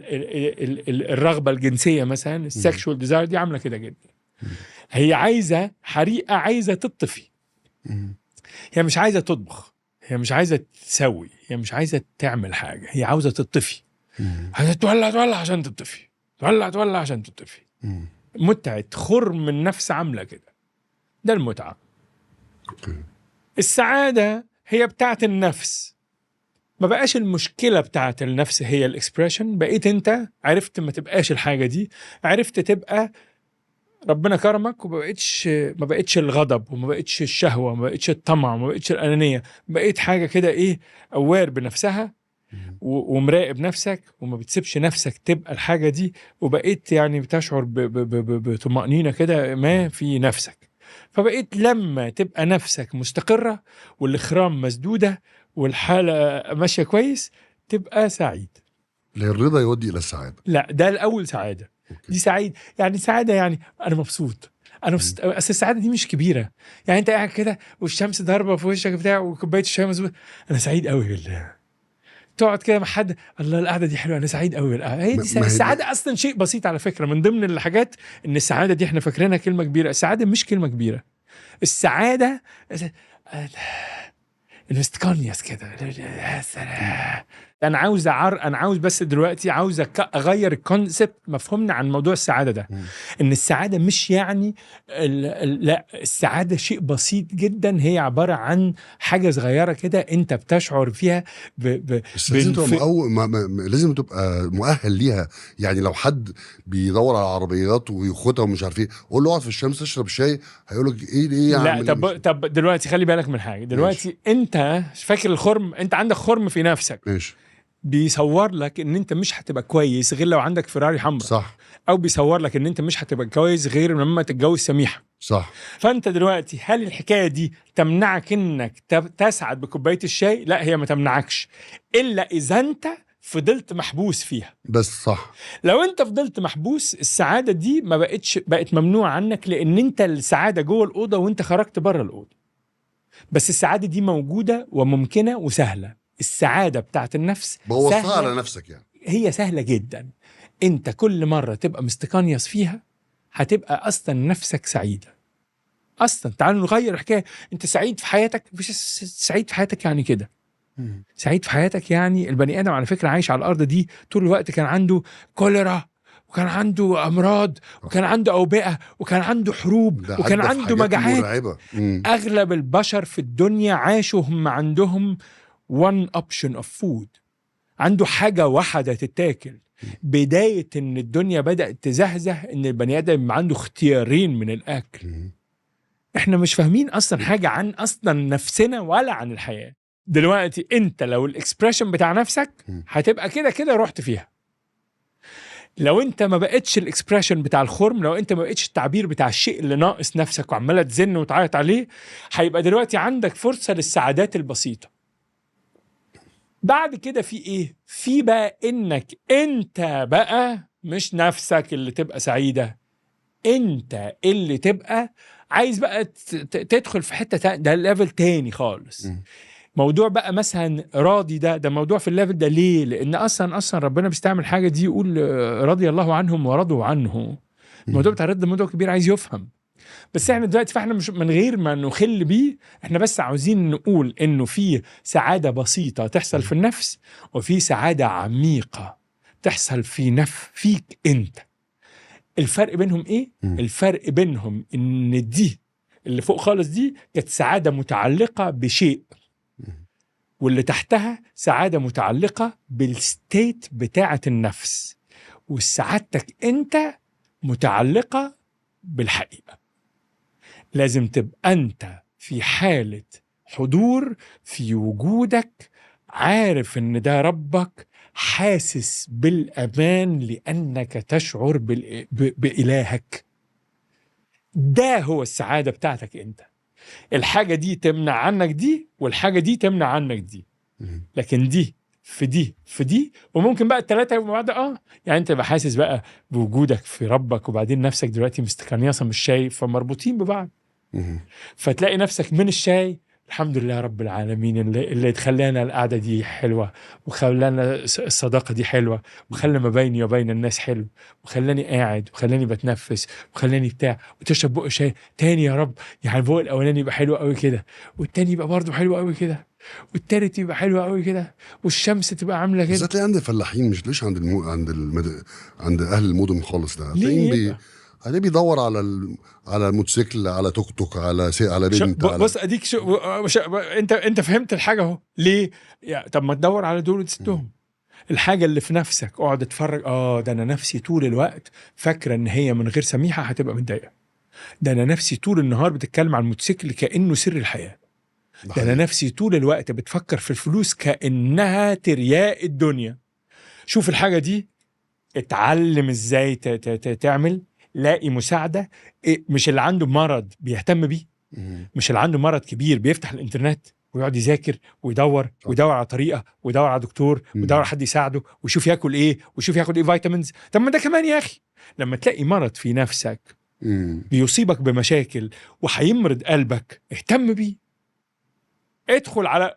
الرغبه الجنسيه مثلا، السكشوال ديزاير دي عامله كده جدا. هي عايزه حريقه، عايزه تطفي. هي مش عايزة تطبخ، هي مش عايزة تسوي، هي مش عايزة تعمل حاجة، هي عاوزة تطفي. عايزة تولع عشان تطفي، تولع عشان تطفي. متعة خرم النفس عاملة كده. ده المتعة. السعادة هي بتاعت النفس. ما بقاش المشكلة بتاعت النفس هي الاكسبريشن. بقيت انت عرفت ما تبقاش الحاجة دي، عرفت تبقى ربنا كرمك وما بقتش الغضب، وما بقتش الشهوة، وما بقتش الطمع، وما بقتش الأنانية. بقيت حاجة كده أوار بنفسها ومراقب نفسك، وما بتسيبش نفسك تبقى الحاجة دي. وبقيت يعني بتشعر بطمأنينة كده ما في نفسك. فبقيت لما تبقى نفسك مستقرة والإخرام مسدودة والحالة ماشية كويس تبقى سعيد. الرضا يودي إلى السعادة. لا، ده الأول سعادة. دي سعيد يعني سعادة، يعني أنا مبسوط. أصل السعادة دي مش كبيرة. يعني أنت قاعد كده والشمس ضاربة في وشك بتاع وكوباية الشاي مظبوط، أنا سعيد قوي بالله. تقعد كده مع حد، الله القعده دي حلوه، انا سعيد قوي بالقعده. هي دي السعاده اصلا شيء بسيط على فكره. من ضمن الحاجات ان السعاده دي احنا فاكرينها كلمه كبيره. السعاده مش كلمه كبيره. السعاده المستقنيس كده. يا سلام. انا عاوز بس دلوقتي عاوز اغير الكونسبت مفهومنا عن موضوع السعاده ده. ان السعاده مش يعني لا، السعاده شيء بسيط جدا. هي عباره عن حاجه صغيره كده انت بتشعر فيها بس لازم تبقى لازم تبقى مؤهل ليها. يعني لو حد بيدور على عربيات وياخدها ومش عارف ايه، قول له اقعد في الشمس اشرب شاي، هيقول لك ايه لا. طب دلوقتي خلي بالك من حاجه. دلوقتي ماشي. انت فاكر الخرم؟ انت عندك خرم في نفسك. ماشي. بيصور لك ان انت مش هتبقى كويس غير لو عندك فيراري حمراء. صح. او بيصور لك ان انت مش هتبقى كويس غير لما تتجوز سميحه. صح. فانت دلوقتي هل الحكايه دي تمنعك انك تسعد بكوبايه الشاي؟ لا، هي ما تمنعكش الا اذا انت فضلت محبوس فيها. بس صح. لو انت فضلت محبوس، السعاده دي بقت ممنوعه عنك، لان انت السعاده جوه الاوضه وانت خرجت بره الاوضه. بس السعاده دي موجوده وممكنه وسهله. السعاده بتاعت النفس بوصها على نفسك. يعني هي سهله جدا. انت كل مره تبقى مستقنيص فيها هتبقى اصلا نفسك سعيده. اصلا تعالوا نغير الحكايه. انت سعيد في حياتك؟ مش سعيد في حياتك يعني كده. سعيد في حياتك يعني البني ادم على فكره عايش على الارض دي طول الوقت كان عنده كوليرا، وكان عنده امراض، وكان عنده اوبئه، وكان عنده حروب، وكان عنده مجاعات. اغلب البشر في الدنيا عاشوا هم عندهم one option of food. عنده حاجه واحده تتاكل. بدايه ان الدنيا بدات تزهزه ان البني ادم عنده اختيارين من الاكل. احنا مش فاهمين اصلا حاجه عن اصلا نفسنا ولا عن الحياه. دلوقتي انت لو الاكسبريشن بتاع نفسك هتبقى كده كده رحت فيها. لو انت ما بقتش الاكسبريشن بتاع الخرم، لو انت ما بقتش التعبير بتاع الشيء اللي ناقص نفسك وعماله تزن وتعيط عليه، هيبقى دلوقتي عندك فرصه للسعادات البسيطه. بعد كده في ايه؟ في بقى انك انت بقى مش نفسك اللي تبقى سعيده، انت اللي تبقى عايز بقى تدخل في حته ده ليفل تاني خالص. موضوع بقى مثلا راضي، ده موضوع في الليفل ده. ليه؟ لان اصلا ربنا بيستعمل حاجه دي يقول رضي الله عنهم ورضوا عنه. الموضوع بتاع الرضا موضوع كبير عايز يفهم. بس احنا دلوقتي فاحنا مش من غير ما نخل بيه، احنا بس عاوزين نقول انه في سعاده بسيطه تحصل في النفس، وفي سعاده عميقه تحصل فيك انت. الفرق بينهم ايه؟ الفرق بينهم ان دي اللي فوق خالص دي كانت سعاده متعلقه بشيء، واللي تحتها سعاده متعلقه بالستيت بتاعه النفس، والسعادتك انت متعلقه بالحقيقه. لازم تبقى انت في حاله حضور في وجودك، عارف ان ده ربك، حاسس بالامان لانك تشعر بإلهك. ده هو السعاده بتاعتك انت. الحاجه دي تمنع عنك دي، والحاجه دي تمنع عنك دي، لكن دي في دي في دي، وممكن بقى الثلاثه يبقوا بعض. يعني انت تبقى حاسس بقى بوجودك في ربك، وبعدين نفسك دلوقتي مستقنيصه من الشاي، فمربوطين ببعض. فتلاقي نفسك من الشاي الحمد لله رب العالمين اللي خلانا القعده دي حلوه، وخلانا الصداقه دي حلوه، وخلى ما بيني وبين الناس حلو، وخلاني قاعد، وخلاني بتنفس، وخلاني بتاع. وتشرب بق شاي تاني يا رب، يعني البق الاولاني يبقى حلو قوي كده، والتاني يبقى برضه حلو قوي كده، والتالت يبقى حلو قوي كده، والشمس تبقى عامله كده. بالذات عند الفلاحين، مش ليش عند اهل المدن خالص. ده هتلاقيه بيدور على الموتوسيكل، على توك توك، على بنت. بص اديك انت فهمت الحاجه اهو. ليه؟ طب ما تدور على دول وتستهم. الحاجه اللي في نفسك اقعد اتفرج. ده انا نفسي طول الوقت فاكره ان هي من غير سميحه هتبقى متضايقه. ده انا نفسي طول النهار بتتكلم عن الموتوسيكل كانه سر الحياه. ده انا نفسي طول الوقت بتفكر في الفلوس كانها ترياق الدنيا. شوف الحاجه دي، اتعلم ازاي تعمل، لاقي مساعده. مش اللي عنده مرض بيهتم بيه، مش اللي عنده مرض كبير بيفتح الانترنت ويقعد يذاكر ويدور على طريقه، ويدور على دكتور، ويدور على حد يساعده، ويشوف ياكل ايه، ويشوف ياخد ايه فيتامينز. طب ما ده كمان يا اخي. لما تلاقي مرض في نفسك بيصيبك بمشاكل وهيمرض قلبك، اهتم بيه.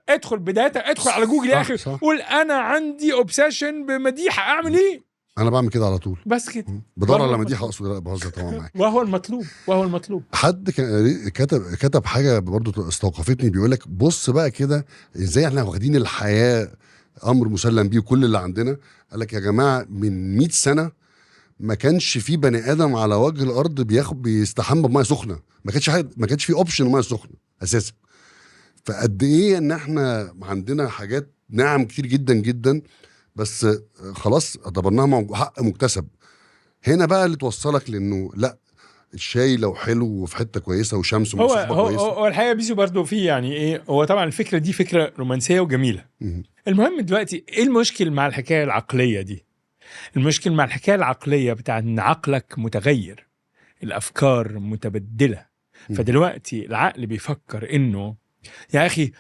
ادخل بداتا، ادخل على جوجل يا اخي، قول انا عندي اوبسيشن بمديحه، اعمل ايه؟ انا بعمل كده على طول، بس كده بدور على مديحه، اقصد لا بهزر طبعا معاك. وهو المطلوب. حد كتب حاجه برضو استوقفتني، بيقول لك بص بقى كده ازاي احنا واخدين الحياه امر مسلم بيه وكل اللي عندنا. قال لك يا جماعه من 100 سنه ما كانش في بني ادم على وجه الارض بيستحمى بميه سخنه، ما كانش في اوبشن ميه سخنه اساسا. فقد ايه ان احنا عندنا حاجات نعم كتير جدا جدا، بس خلاص اعتبرناها حق مكتسب. هنا بقى اللي توصلك لانه لا، الشاي لو حلو وفي حته كويسه وشمس وصحبه كويسه. هو الحقيقه بيسو برضه في يعني ايه، هو طبعا الفكره دي فكره رومانسيه وجميله. المهم دلوقتي ايه المشكل مع الحكايه العقليه دي؟ المشكل مع الحكايه العقليه بتاع ان عقلك متغير، الافكار متبدله. فدلوقتي العقل بيفكر انه يا اخي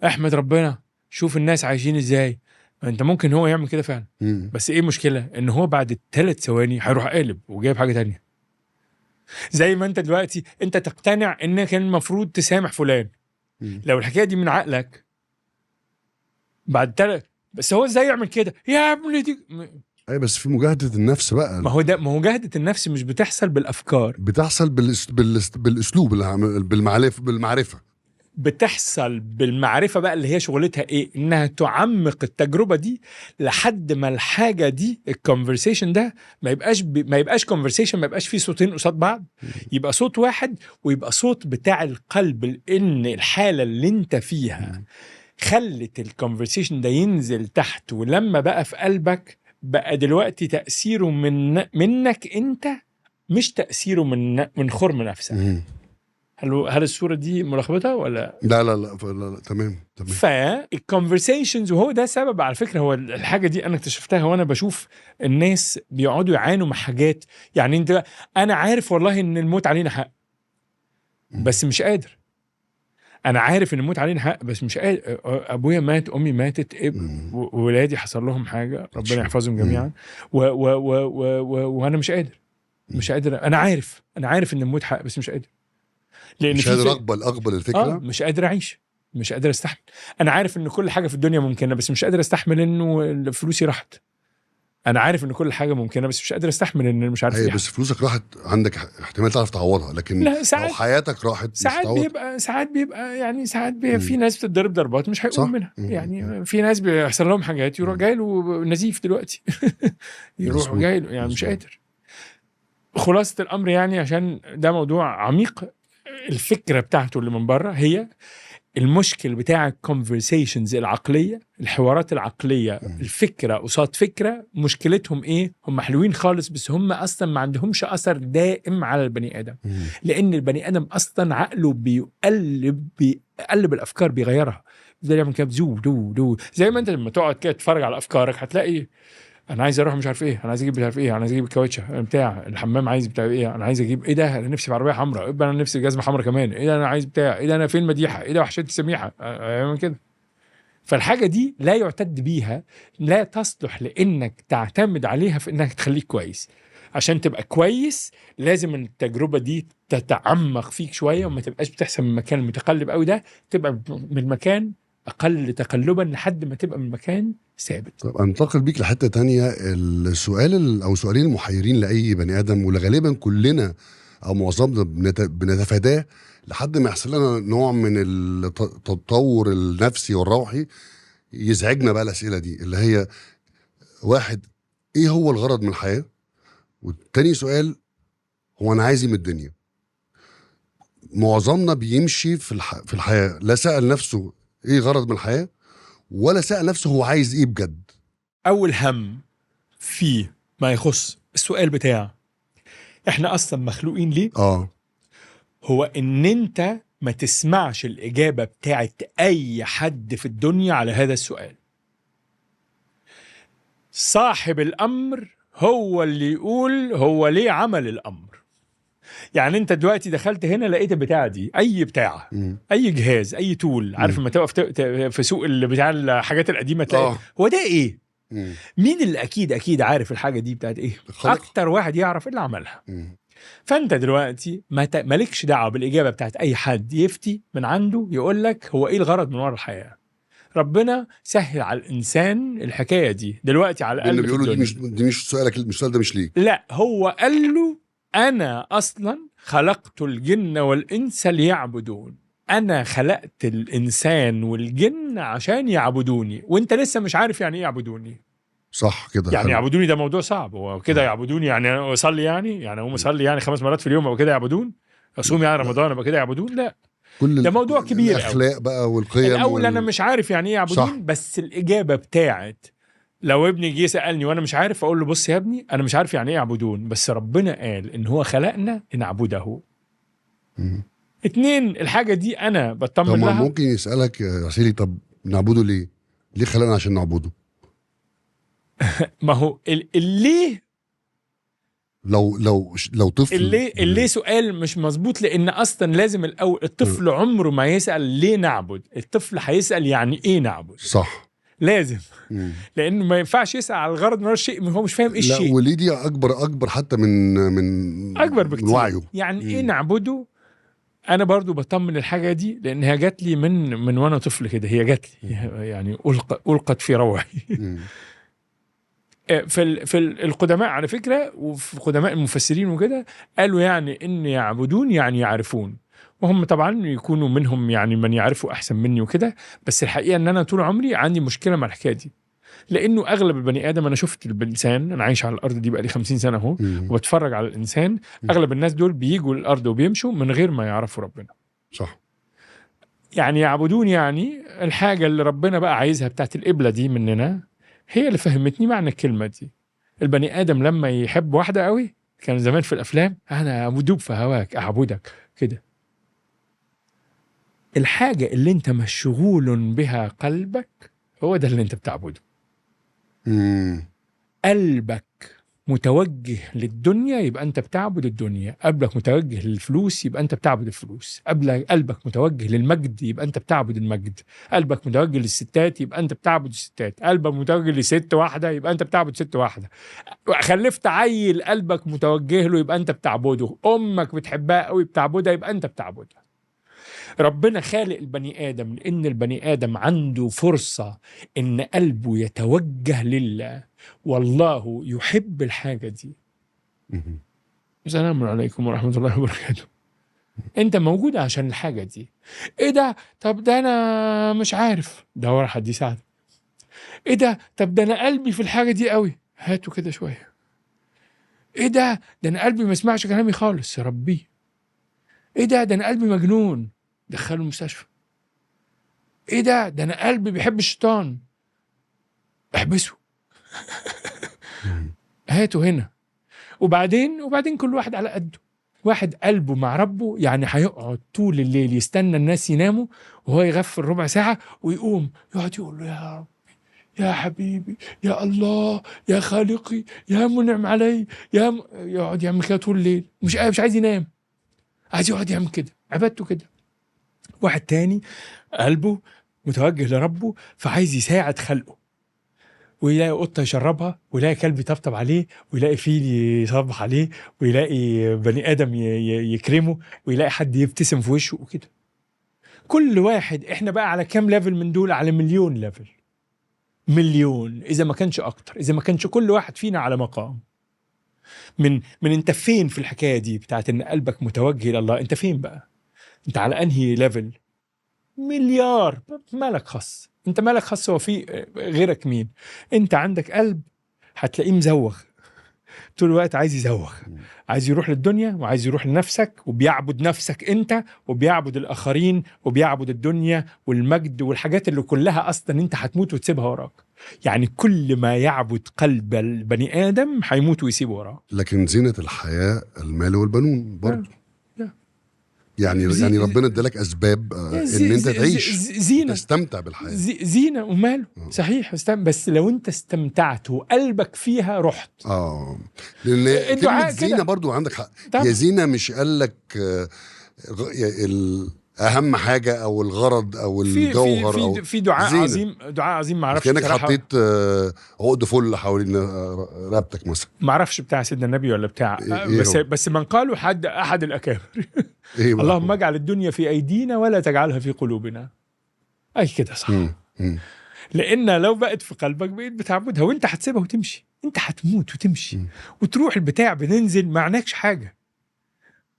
احمد ربنا، شوف الناس عايشين ازاي. انت ممكن هو يعمل كده فعلا، بس ايه المشكله؟ ان هو بعد 3 ثواني هيروح قالب وجايب حاجه تانية. زي ما انت دلوقتي انت تقتنع انك كان المفروض تسامح فلان، لو الحكايه دي من عقلك بعد 3، بس هو ازاي يعمل كده يا ابني دي؟ اي بس في مجاهده النفس بقى. ما هو مجاهده النفس مش بتحصل بالافكار، بتحصل بالاسلوب، بالمعرفه. بتحصل بالمعرفة بقى، اللي هي شغلتها ايه؟ انها تعمق التجربة دي لحد ما الحاجة دي، الكونفرسيشن ده ما يبقاش كونفرسيشن، ما يبقاش فيه صوتين قصاد بعض، يبقى صوت واحد، ويبقى صوت بتاع القلب. لان الحالة اللي انت فيها خلت الكونفرسيشن ده ينزل تحت، ولما بقى في قلبك بقى دلوقتي تأثيره منك انت، مش تأثيره من خرم نفسك. هل الصورة دي ملخبطة ولا؟ لا تمام. فالكونفرسيشنز، وهو ده سبب على فكرة، هو الحاجة دي أنا اكتشفتها وأنا بشوف الناس بيقعدوا يعانوا مع حاجات. يعني أنا عارف والله إن الموت علينا حق، بس مش قادر. أنا عارف إن الموت علينا حق بس مش قادر. أبويا مات، أمي ماتت، وولادي حصل لهم حاجة، ربنا يحفظهم جميعا، وأنا مش قادر. أنا عارف إن الموت حق بس مش قادر، لأن مش قادر اقبل الفكره. مش قادر اعيش، مش قادر استحمل. انا عارف ان كل حاجه في الدنيا ممكنه بس مش قادر استحمل انه فلوسي راحت. انا عارف ان كل حاجه ممكنه بس مش قادر استحمل ان مش عارف بس فلوسك راحت، عندك احتمال تعرف تعوضها، لكن لو حياتك راحت ساعات بيبقى في ناس بتتضرب ضربات مش هيقوم منها. يعني في ناس بيحصل لهم حاجات يروح جاي له نزيف دلوقتي يروح جاي له، يعني مش قادر. خلاصة الامر يعني، عشان ده موضوع عميق، الفكرة بتاعته اللي من بره هي المشكل بتاع الكونفرسيشنز العقلية، الحوارات العقلية، الفكرة قصاد فكرة. مشكلتهم ايه؟ هم حلوين خالص بس هم اصلا ما عندهمش اثر دائم على البني ادم، لان البني ادم اصلا عقله بيقلب الافكار، بيغيرها، زي يعمل كده دو زي ما انت لما تقعد كده تتفرج على افكارك هتلاقي انا عايز اروح مش عارف ايه، انا عايز اجيب مش عارف ايه، انا عايز اجيب الكاوتشه بتاع الحمام، عايز بتاع ايه، انا عايز اجيب ايه ده، انا نفسي في عربيه حمراء، يبقى انا نفسي جزمه حمراء كمان، ايه ده انا عايز بتاع ايه ده، انا فين مديحه، ايه ده وحشتي سميحه، اعمل كده. فالحاجه دي لا يعتد بيها، لا تصلح لانك تعتمد عليها في انك تخليك كويس. عشان تبقى كويس لازم التجربه دي تتعمق فيك شويه، وما تبقاش بتحصل من المكان المتقلب قوي ده، تبقى من مكان اقل تقلبا لحد ما تبقى من مكان ثابت. طب انتقل بيك لحته تانية. السؤال او سؤالين محيرين لاي بني ادم، وغالبا كلنا او معظمنا بنتفاداه لحد ما يحصل لنا نوع من التطور النفسي والروحي يزعجنا بقى الاسئله دي، اللي هي: واحد، ايه هو الغرض من الحياه؟ والتاني سؤال: هو انا عايز ايه من الدنيا؟ معظمنا بيمشي في الحياه لا سأل نفسه ايه غرض من الحياه، ولا سأل نفسه هو عايز ايه بجد. اول هم فيه ما يخص السؤال بتاع احنا اصلا مخلوقين ليه، هو ان انت ما تسمعش الاجابه بتاعت اي حد في الدنيا على هذا السؤال. صاحب الامر هو اللي يقول هو ليه عمل الامر. يعني انت دلوقتي دخلت هنا لقيت البتاعه دي، اي بتاعه، اي جهاز، اي تول، عارف لما تقف في سوق اللي بتاع الحاجات القديمه تلاقي هو ده ايه. مين اللي اكيد عارف الحاجه دي بتاعت ايه؟ اكتر واحد يعرف اللي عملها. فانت دلوقتي مالكش دعوه بالاجابه بتاعت اي حد يفتي من عنده يقول لك هو ايه الغرض من وراء الحياه. ربنا سهل على الانسان الحكايه دي دلوقتي على لان الاقل في بيقولوا الدنيا. دي مش سؤالك، مش السؤال ده مش ليك. لا، هو قال له انا اصلا خلقت الجن والانس ليعبدون. انا خلقت الانسان والجن عشان يعبدوني، وانت لسه مش عارف يعني ايه يعبدوني. صح كده. يعني حلو. يعبدوني ده موضوع صعب. هو كده يعبدوني يعني أنا اصلي، يعني اقوم اصلي يعني 5 مرات في اليوم ابقى كده يعبدون؟ اصوم يعني رمضان ابقى كده يعبدون؟ لا، كل ده موضوع كبير قوي. الاخلاق بقى والقيم الاول انا مش عارف يعني ايه يعبدون. صح. بس الاجابه بتاعت لو ابني جه سالني وانا مش عارف، اقول له بص يا ابني انا مش عارف يعني ايه يعبدون، بس ربنا قال ان هو خلقنا لنعبده. 2 الحاجه دي انا طب بطمن ما لها. ممكن يسالك يا عسيلي، طب نعبده ليه؟ ليه خلقنا عشان نعبده؟ ما هو ليه لو طفل اللي سؤال مش مظبوط، لان اصلا لازم الاول الطفل عمره ما يسال ليه نعبد. الطفل هيسال يعني ايه نعبد. صح. لازم. لانه ما ينفعش يسال على الغرض من الشيء هو مش فاهم ايه لا، الشيء. وليه دي اكبر حتى من اكبر من بكتير. وعيه. يعني ايه نعبده؟ انا برضو بطمن الحاجه دي لان هي جات لي من وانا طفل كده. هي جات لي يعني القت في روعي. في القدماء على فكره، وفي قدماء المفسرين وكده قالوا يعني ان يعبدون يعني يعرفون. وهم طبعا يكونوا منهم يعني من يعرفوا احسن مني وكده. بس الحقيقه ان انا طول عمري عندي مشكله مع الحكايه دي، لانه اغلب البني ادم، انا شفت الانسان، انا عايش على الارض دي بقى لي 50 سنه اهو وبتفرج على الانسان. اغلب الناس دول بيجوا الارض وبيمشوا من غير ما يعرفوا ربنا. صح. يعني يعبدون يعني الحاجه اللي ربنا بقى عايزها بتاعت القبله دي مننا، هي اللي فهمتني معنى الكلمه دي. البني ادم لما يحب واحده قوي، كان زمان في الافلام انا مدوب في هواك اعبدك كده. الحاجه اللي انت مشغول بها قلبك هو ده اللي انت بتعبده. قلبك متوجه للدنيا يبقى انت بتعبد الدنيا. قلبك متوجه للفلوس يبقى انت بتعبد الفلوس. قلبك متوجه للمجد يبقى انت بتعبد المجد. قلبك متوجه للستات يبقى انت بتعبد الستات. قلبك متوجه لست واحده يبقى انت بتعبد ست واحده. خلفت عيل قلبك متوجه له يبقى انت بتعبده. امك بتحبها قوي بتعبدها يبقى انت بتعبدها. ربنا خالق البني آدم لأن البني آدم عنده فرصة إن قلبه يتوجه لله، والله يحب الحاجة دي. السلام عليكم ورحمة الله وبركاته. أنت موجود عشان الحاجة دي. إيه ده؟ طب ده أنا مش عارف. ده ورا حد يساعدك. إيه ده؟ طب ده أنا قلبي في الحاجة دي قوي. هاتوا كده شوية. إيه ده؟ ده أنا قلبي ما يسمعش كلامي خالص. ربيه. إيه ده أنا قلبي مجنون. دخله المستشفى. ايه ده انا قلبي بيحب الشيطان. احبسه. هاته هنا. وبعدين كل واحد على قده. واحد قلبه مع ربه يعني هيقعد طول الليل يستنى الناس يناموا وهو يغفل ربع ساعة ويقوم يقعد يقول له يا رب، يا حبيبي، يا الله، يا خالقي، يا منعم علي، يقعد يعمل كده طول الليل. مش عايز ينام، عايز يقعد يعمل كده. عبادته كده. واحد تاني قلبه متوجه لربه فعايز يساعد خلقه، ويلاقي قطة يشربها، ويلاقي كلب يطبطب عليه، ويلاقي فيل يصبح عليه، ويلاقي بني آدم يكرمه، ويلاقي حد يبتسم في وشه وكده. كل واحد احنا بقى على كام ليفل من دول؟ على مليون ليفل. مليون إذا ما كانش أكتر، إذا ما كانش كل واحد فينا على مقام. من انت فين في الحكاية دي بتاعت ان قلبك متوجه إلى الله؟ انت فين بقى؟ انت على انهي ليفل؟ مليار. مالك خاص. انت مالك خاص. هو في غيرك مين؟ انت عندك قلب هتلاقيه مزوغ طول الوقت، عايز يزوغ، عايز يروح للدنيا وعايز يروح لنفسك، وبيعبد نفسك انت، وبيعبد الاخرين، وبيعبد الدنيا والمجد والحاجات اللي كلها اصلا انت هتموت وتسيبها وراك. يعني كل ما يعبد قلب البني ادم هيموت ويسيبه وراه. لكن زينة الحياة المال والبنون برضه. يعني ربنا ادالك اسباب ان انت تعيش، زينة، تستمتع بالحياه، زينه وماله. صحيح. بس لو انت استمتعت وقلبك فيها رحت. لان كلمه زينه برضو عندك حق. هي زينه، مش قال لك اهم حاجه او الغرض او في الجوهر او في دعاء زينة. عظيم، دعاء عظيم ما اعرفش كانك بصراحه. حطيت عقد فل حوالين رقبتك مثلا. ما اعرفش بتاع سيدنا النبي ولا بتاع ايه بس هو؟ بس من قالوا احد الاكابر ايه بقى؟ اللهم اجعل الدنيا في ايدينا ولا تجعلها في قلوبنا. اي كده صح. لان لو بقت في قلبك بقيت بتعبدها، وانت هتسيبها وتمشي، انت هتموت وتمشي وتروح البتاع، بننزل ما عناكش حاجه،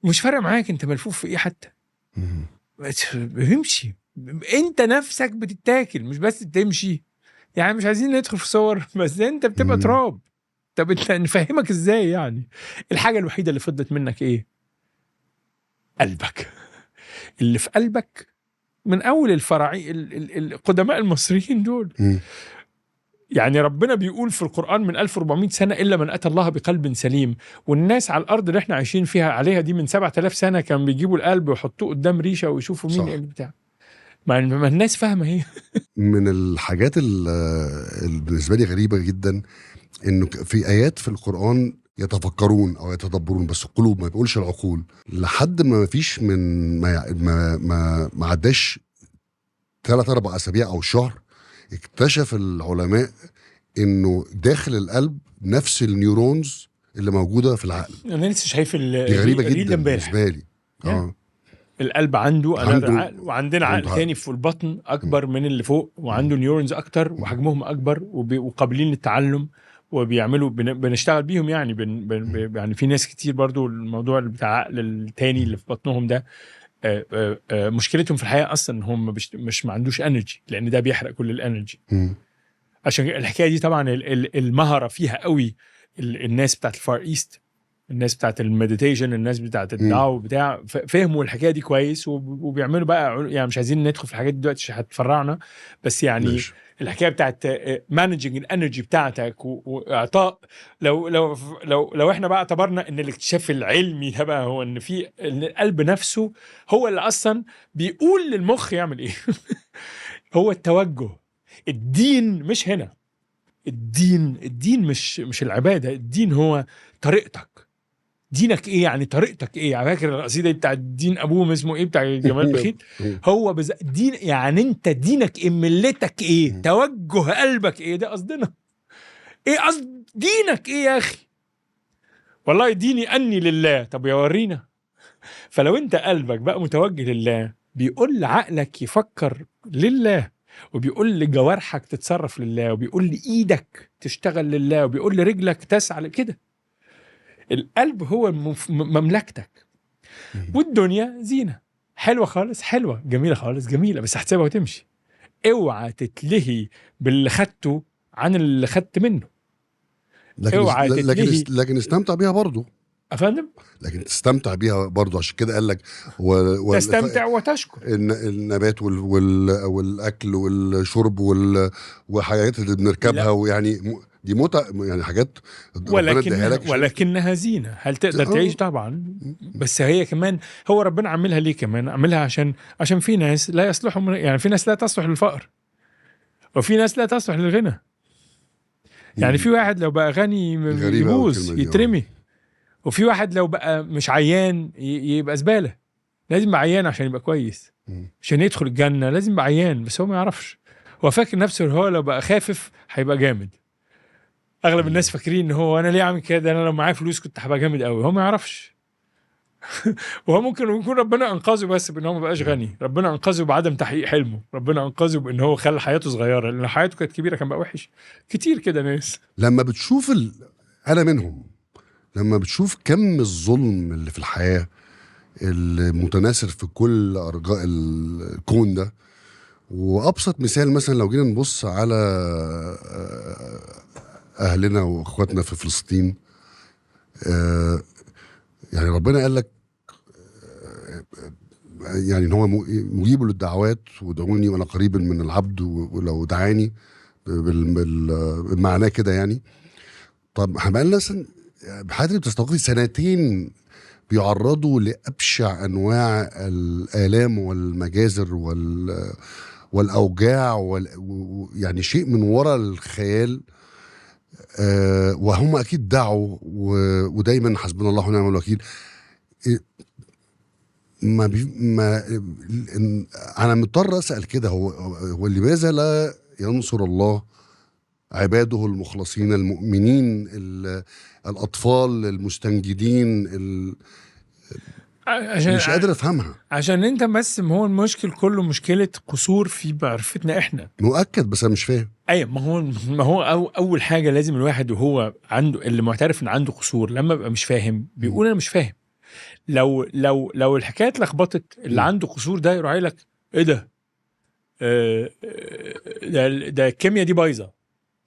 مش فارق معاك انت ملفوف في ايه حتى. بيمشي، انت نفسك بتتاكل مش بس بتمشي. يعني مش عايزين ندخل في صور، بس انت بتبقى تراب. طب انت نفهمك ازاي يعني؟ الحاجه الوحيده اللي فضلت منك ايه؟ قلبك. اللي في قلبك من اول القدماء المصريين دول. يعني ربنا بيقول في القرآن من 1400 سنة إلا من أتى الله بقلب سليم. والناس على الأرض اللي احنا عايشين فيها عليها دي من 7000 سنة كان بيجيبوا القلب ويحطوه قدام ريشة ويشوفوا مين اللي بتاع. ما الناس فاهمة هي. من الحاجات اللي بالنسبة لي غريبة جدا إنه في آيات في القرآن يتفكرون أو يتدبرون، بس القلوب، ما بيقولش العقول. لحد ما فيش من ما عداش 3-4 أسابيع أو شهر، اكتشف العلماء إنه داخل القلب نفس النيورونز اللي موجودة في العقل. أنا لسه شايف دي غريبة جدا بالنسبة لي. القلب عنده عقل، وعندنا عقل تاني في البطن أكبر من اللي فوق، وعنده نيورونز أكتر وحجمهم أكبر وقابلين للتعلم وبيعملوا بنشتغل بيهم. يعني يعني في ناس كتير برضو الموضوع بتاع العقل التاني اللي في بطنهم ده مشكلتهم في الحياة أصلا إن هم مش ما عندوش انرجي، لأن ده بيحرق كل الانرجي. عشان الحكاية دي طبعا المهرة فيها قوي الناس بتاعت الفار ايست، الناس بتاعت المديتيشن، الناس بتاعت الدعوة بتاع، فهموا الحكاية دي كويس وبيعملوا بقى. يعني مش عايزين ندخل في الحاجات دي دلوقتي عشان هتفرعنا، بس يعني ليش. الحكايه بتاعت مانجنج الانرجي بتاعتك واعطاء. لو احنا بقى اعتبرنا ان الاكتشاف العلمي ده بقى هو ان القلب نفسه هو اللي اصلا بيقول للمخ يعمل ايه. هو التوجه. الدين مش هنا. الدين مش العباده. الدين هو طريقتك. دينك ايه يعني؟ طريقتك ايه يعني؟ فاكر القصيده بتاع الدين ابوهم اسمه ايه بتاع جمال بخيت؟ هو دين يعني انت دينك ايه؟ ملتك ايه؟ توجه قلبك ايه؟ ده قصدنا. ايه قصد دينك ايه يا اخي؟ والله ديني اني لله. طب يورينا. فلو انت قلبك بقى متوجه لله، بيقول لعقلك يفكر لله، وبيقول لجوارحك تتصرف لله، وبيقول لإيدك تشتغل لله، وبيقول لرجلك تسعى كده. القلب هو مملكتك. والدنيا زينة حلوة خالص، حلوة جميلة خالص جميلة، بس هتسيبها وتمشي. اوعى تتلهي باللي خدته عن اللي خدت منه. اوعى تتلهي. لكن استمتع بيها برضو أفندم. لكن تستمتع بيها برضو، عشان كده قال لك تستمتع وتشكر. النبات والاكل والشرب والحاجات اللي بنركبها، ويعني دي متعة، يعني حاجات ولكنها زينة. هل تقدر تعيش؟ طبعا. بس هي كمان هو ربنا عملها ليه؟ كمان عملها عشان في ناس لا يصلحوا، يعني في ناس لا تصلح للفقر، وفي ناس لا تصلح للغنى. يعني في واحد لو بقى غني يبوظ يترمي، وفي واحد لو بقى مش عيان يبقى زبالة. لازم يبقى عيان عشان يبقى كويس، عشان يدخل الجنة لازم يبقى عيان. بس هو ما يعرفش، هو فاكر نفسه هو لو بقى خافف هيبقى جامد. اغلب الناس فاكرين ان هو انا ليه عامل كده، انا لو معايا فلوس كنت هبقى جامد قوي. هو ما يعرفش. وهو ممكن يكون ربنا انقذه بس بان هو ما بقاش غني، ربنا انقذه بعدم تحقيق حلمه، ربنا انقذه بان هو خلى حياته صغيره، لان حياته كانت كبيره كان بقى وحش. كتير كده ناس لما بتشوف انا منهم، لما بتشوف كم الظلم اللي في الحياه المتناثر في كل ارجاء الكون ده. وابسط مثال مثلا لو جينا نبص على اهلنا واخواتنا في فلسطين، يعني ربنا قال لك يعني ان هو مجيب للدعوات، ودعوني وانا قريب من العبد ولو دعاني، بالمعنى كده يعني. طب احنا لنا بحياتي بتستغرق 2 بيعرضوا لابشع انواع الالام والمجازر والاوجاع يعني شيء من وراء الخيال. وهم اكيد دعوا ودايما حسبنا الله ونعم الوكيل. ما انا مضطر اسال كده، هو لماذا لا ينصر الله عباده المخلصين المؤمنين الاطفال المستنجدين مش قادر افهمها. عشان انت بس، ما هو المشكل كله مشكله قصور في معرفتنا احنا. مؤكد، بس انا مش فاهم. ايوه، ما هو اول حاجه لازم الواحد وهو عنده اللي معترف ان عنده قصور، لما بيبقى مش فاهم بيقول انا مش فاهم. لو الحكايه اتلخبطت، اللي عنده قصور ده يروح لك ايه ده؟ ده الكيمياء دي بايظه،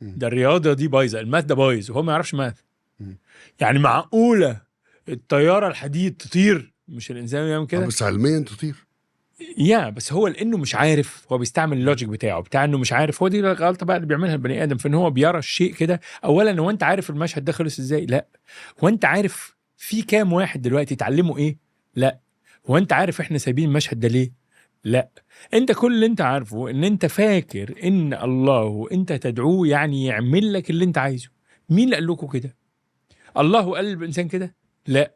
ده الرياضه دي بايظه، الماث ده بايظ، وهو ما يعرفش ماث. يعني معقوله الطياره الحديد تطير؟ مش الانسان يعمل كده؟ بس علميا تطير. بس هو لانه مش عارف، هو بيستعمل اللوجيك بتاع انه مش عارف. هو دي الغلطه بقى اللي بيعملها البني ادم، في ان هو بيرى الشيء كده. اولا، هو انت عارف المشهد ده خلص ازاي؟ لا. هو انت عارف في كام واحد دلوقتي اتعلموا ايه؟ لا. هو انت عارف احنا سايبين المشهد ده ليه؟ لا. انت كل اللي انت عارفه ان انت فاكر ان الله وانت تدعوه يعني يعمل لك اللي انت عايزه. مين اللي قال لكم كده؟ الله قال للانسان كده؟ لا.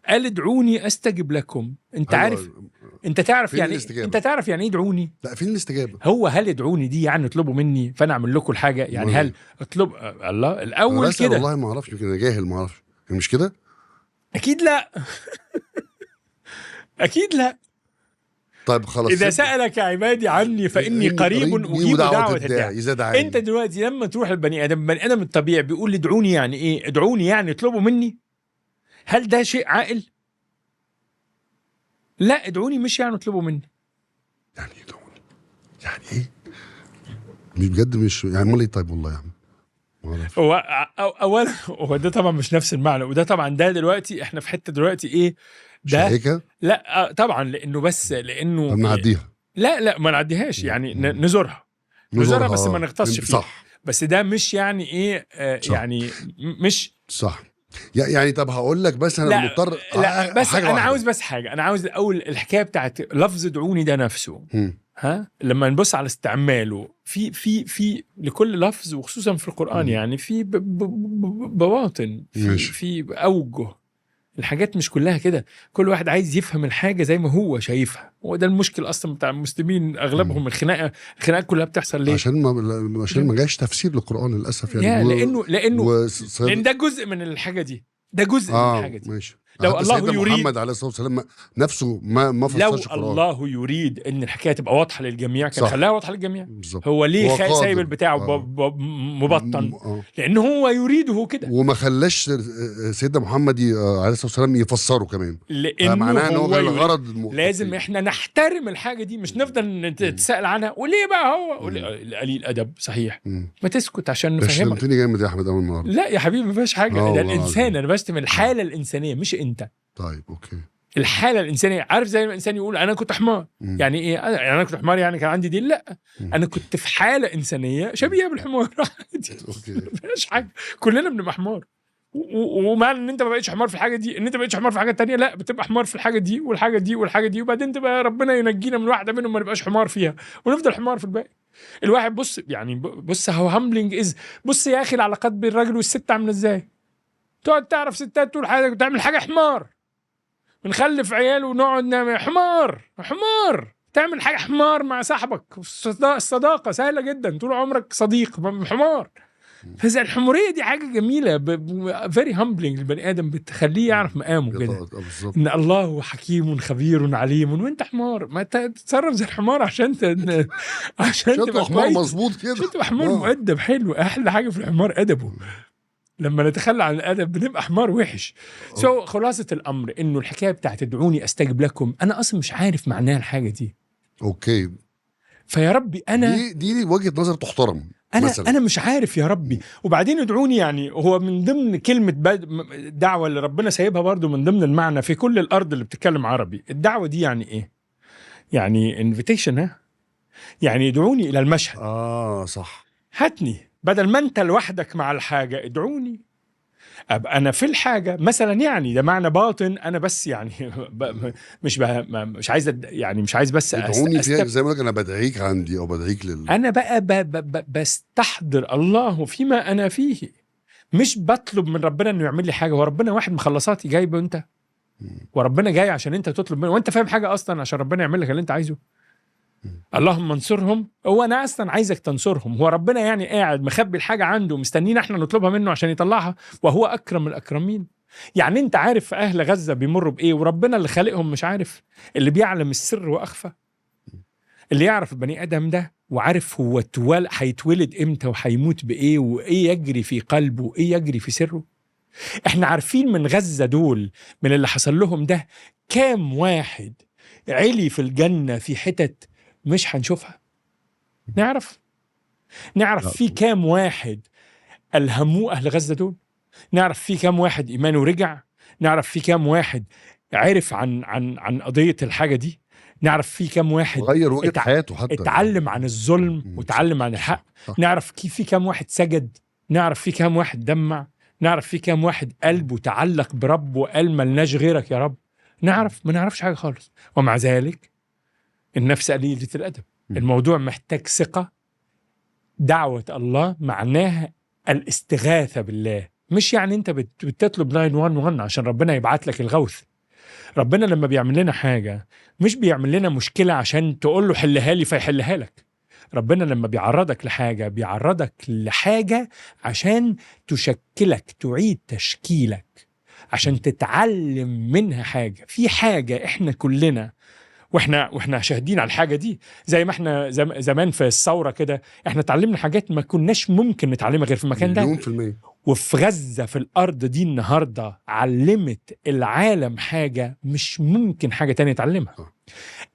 قال ادعوني استجب لكم. انت عارف، انت تعرف يعني انت تعرف يعني ايه ادعوني؟ لا، فين الاستجابه؟ هو هل ادعوني دي يعني اطلبوا مني فانا اعمل لكم الحاجه؟ يعني هل اطلب الله الاول كده؟ والله ما اعرفش، يمكن انا جاهل، ما اعرفش. مش كده؟ اكيد لا. اكيد لا. طيب خلاص، اذا سالك عبادي عني فاني قريب اجيب دعوه الداعي. انت دلوقتي لما تروح البني ادم الطبيعي بيقول ادعوني يعني ايه؟ ادعوني يعني اطلبوا مني. هل ده شيء عاقل؟ لا. ادعوني مش يعني اطلبوا مني. يعني ادعوني يعني ايه؟ مش بجد، مش يعني امال ايه؟ طيب والله يا عم هو اولا هو ده طبعا مش نفس المعنى، وده طبعا ده دلوقتي احنا في حته دلوقتي ايه ده؟ شائكة؟ لا طبعا، لانه طب نعديها. لا ما نعديهاش، يعني نزورها بس ما نغطسش فيها. صح. بس ده مش يعني ايه يعني مش صح. يعني طب هقول لك، بس انا مضطر. لا بس انا عاوز بس حاجه. انا عاوز الاول الحكايه بتاعت لفظ ادعوني ده نفسه. لما نبص على استعماله في لكل لفظ، وخصوصا في القرآن يعني في بواطن، في أوجه. الحاجات مش كلها كده. كل واحد عايز يفهم الحاجة زي ما هو شايفها. وده المشكل أصلا بتاع المسلمين أغلبهم. الخناقات كلها بتحصل ليه؟ عشان ما جاش تفسير للقرآن للأسف يعني. لأن ده جزء من الحاجة دي. ده جزء من الحاجة دي. ماشي. لو الله يريد، محمد عليه الصلاة والسلام نفسه ما فسرش القرآن. لو الله يريد ان الحكايه تبقى واضحه للجميع كان خلاها واضحه للجميع. بالزبط. هو ليه سايب البتاع مبطن؟ لان هو يريده كده، وما خلاش سيدنا محمد عليه الصلاة والسلام يفسره كمان، لانه معناه ان هو الغرض لازم احنا نحترم الحاجه دي، مش نفضل نتساءل عنها وليه بقى هو قليل ادب. صحيح. ما تسكت عشان نفهمك. شتمتني جامد يا احمد اول النهارده. لا يا حبيبي، ما فيهاش حاجه. ده الانسان، انا بشتم الحاله الانسانيه مش انت. طيب اوكي. الحاله الانسانيه. عارف زي ما الانسان يقول انا كنت حمار. يعني ايه؟ يعني انا كنت حمار يعني كان عندي دين؟ لا. انا كنت في حاله انسانيه شبيهه بالحمار. مفيش حاجه، كلنا بنبقى حمار. ومعنى ان انت ما بقتش حمار في الحاجه دي ان انت ما بقتش حمار في حاجه تانية. لا، بتبقى حمار في الحاجه دي والحاجه دي والحاجه دي، وبعدين تبقى ربنا ينجينا من واحده منهم ما نبقاش حمار فيها ونفضل حمار في الباقي. الواحد بص هو هامبلينج بص يا اخي العلاقات بين الراجل والست عامله ازاي. تقعد تعرف ستات طول حياتك وتعمل حاجه حمار. بنخلف عيال ونقعد نعمل حمار. تعمل حاجه حمار مع صاحبك. الصداقه سهله جدا، طول عمرك صديق حمار. فإذا الحموريه دي حاجه جميله، فيري هامبلينج البني ادم، بتخليه يعرف مقامه كده. ان الله حكيم خبير عليم، وانت حمار ما تتصرف زي الحمار عشان تبقى حمار مظبوط كده، عشان تبقى حمار مؤدب حلو. احلى حاجه في الحمار ادبه. لما نتخلى عن الادب بنبقى حمار وحش. خلاصه الامر انه الحكايه بتاعت ادعوني استجب لكم، انا اصلا مش عارف معناها الحاجه دي. اوكي. فيا ربي انا دي وجهه نظر تحترم. انا مش عارف يا ربي. وبعدين ادعوني يعني هو من ضمن كلمه دعوه اللي ربنا سايبها برضو من ضمن المعنى في كل الارض اللي بتتكلم عربي. الدعوه دي يعني ايه؟ يعني انفيتيشن. يعني ادعوني الى المشهد. صح. هاتني بدل ما انت لوحدك مع الحاجه، ادعوني ابقى انا في الحاجه مثلا. يعني ده معنى باطن. انا بس يعني مش عايز يعني مش عايز بس ادعوني فيها زي ما انا بدعيك عندي او بدعيك انا بقى بستحضر الله فيما انا فيه. مش بطلب من ربنا انه يعمل لي حاجه. هو ربنا واحد مخلصاتي جايبه انت؟ وربنا جاي عشان انت تطلب منه، وانت فاهم حاجه اصلا عشان ربنا يعمل لك اللي انت عايزه. اللهم انصرهم، هو انا اصلا عايزك تنصرهم، هو ربنا يعني قاعد مخبي الحاجه عنده مستنينا احنا نطلبها منه عشان يطلعها، وهو اكرم الاكرمين. يعني انت عارف اهل غزه بيمروا بايه، وربنا اللي خالقهم مش عارف؟ اللي بيعلم السر واخفى، اللي يعرف البني ادم ده وعارف هو هيتولد امتى وهيموت بايه، وايه يجري في قلبه وايه يجري في سره. احنا عارفين من غزه دول، من اللي حصل لهم ده، كام واحد علي في الجنه في حتت مش هنشوفها؟ نعرف في كام واحد ألهموه أهل غزة دول؟ نعرف في كام واحد إيمانه رجع؟ نعرف في كام واحد عرف عن قضية الحاجة دي؟ نعرف في كام واحد غير وجهة حياته حتى، اتعلم عن الظلم وتعلم عن الحق؟ نعرف في كام واحد سجد؟ نعرف في كام واحد دمع؟ نعرف في كام واحد قلبه تعلق بربه وقال ملناش غيرك يا رب؟ نعرف؟ ما نعرفش حاجة خالص. ومع ذلك النفس قليلة الأدب. الموضوع محتاج ثقة. دعوة الله معناها الاستغاثة بالله، مش يعني انت بتطلب 911 عشان ربنا يبعت لك الغوث. ربنا لما بيعمل لنا حاجة مش بيعمل لنا مشكلة عشان تقول له حلها لي فيحلها لك. ربنا لما بيعرضك لحاجة بيعرضك لحاجة عشان تشكلك، تعيد تشكيلك، عشان تتعلم منها حاجة. في حاجة احنا كلنا واحنا شاهدين على الحاجه دي، زي ما احنا زمان في الثوره كده، احنا اتعلمنا حاجات ما كناش ممكن نتعلمها غير في المكان ده. 100%. وفي غزه في الارض دي النهارده علمت العالم حاجه مش ممكن حاجه تانية تعلمها.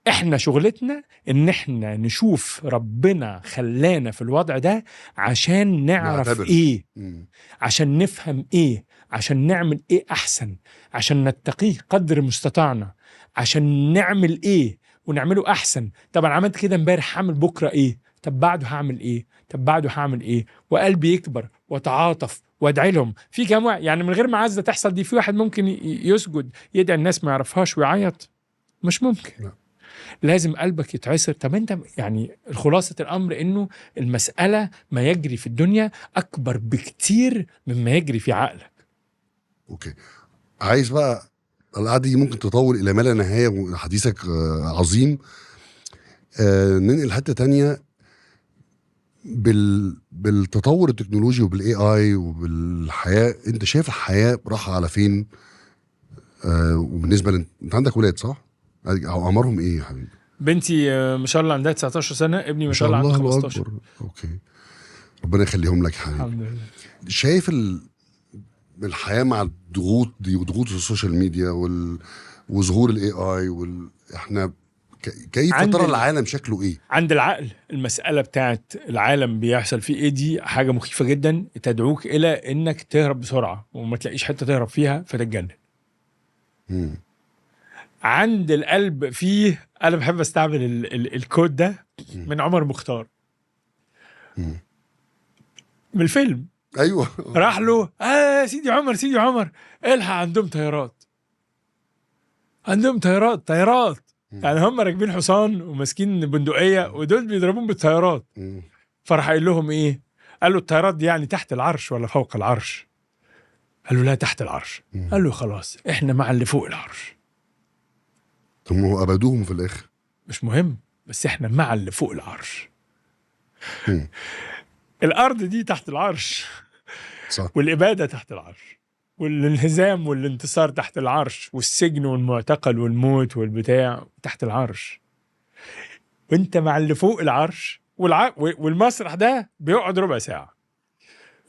احنا شغلتنا ان احنا نشوف ربنا خلانا في الوضع ده عشان نعرف ايه، عشان نفهم ايه، عشان نعمل ايه احسن، عشان نتقيه قدر مستطاعنا، عشان نعمل ايه ونعمله احسن. طب انا عملت كده امبارح، هعمل بكره ايه؟ طب بعده هعمل ايه؟ طب بعده هعمل ايه؟ وقلبي يكبر واتعاطف وادعي لهم. في كام واحد يعني من غير ما عزة تحصل دي، في واحد ممكن يسجد يدعي الناس ما يعرفهاش ويعيط؟ مش ممكن. لا. لازم قلبك يتعصر. طب انت يعني خلاصة الامر انه المسألة ما يجري في الدنيا اكبر بكتير مما يجري في عقلك. اوكي، عايز بقى القعدة دي ممكن تطول الى ما لا نهاية وحديثك عظيم. ننقل حتة تانية بالتطور التكنولوجي وبالاي اي وبالحياة. انت شايف الحياة راحة على فين؟ وبالنسبة انت عندك ولاد صح؟ اعمارهم ايه يا حبيبي؟ بنتي ما شاء الله عندها 19 سنة، ابني ما شاء الله عنده 15. أكبر. اوكي، ربنا يخليهم لك يا حبيبي. الحمد لله. شايف الحياة مع الضغوط دي وضغوط السوشيال ميديا وظهور الاي اي احنا كيف ترى العالم شكله ايه؟ عند العقل المسألة بتاعت العالم بيحصل فيه ايه دي حاجة مخيفة جدا، تدعوك الى انك تهرب بسرعة وما تلاقيش حتة تهرب فيها فتتجنن. عند القلب فيه، انا بحب استعمل الكود ده من عمر مختار من الفيلم. ايوه، راح له سيدي عمر الحق عندهم طيارات يعني هم راكبين حصان وماسكين بندقية ودول بيضربون بالطيارات. فراح قايل لهم ايه؟ قال له الطيارات دي يعني تحت العرش ولا فوق العرش؟ قال له لا تحت العرش. قال له خلاص احنا مع اللي فوق العرش. طب ما هو ابدوهم في الاخر، مش مهم، بس احنا مع اللي فوق العرش. الارض دي تحت العرش صح. والاباده تحت العرش، والانهزام والانتصار تحت العرش، والسجن والمعتقل والموت والبتاع تحت العرش. وانت مع اللي فوق العرش. والمسرح ده بيقعد ربع ساعه.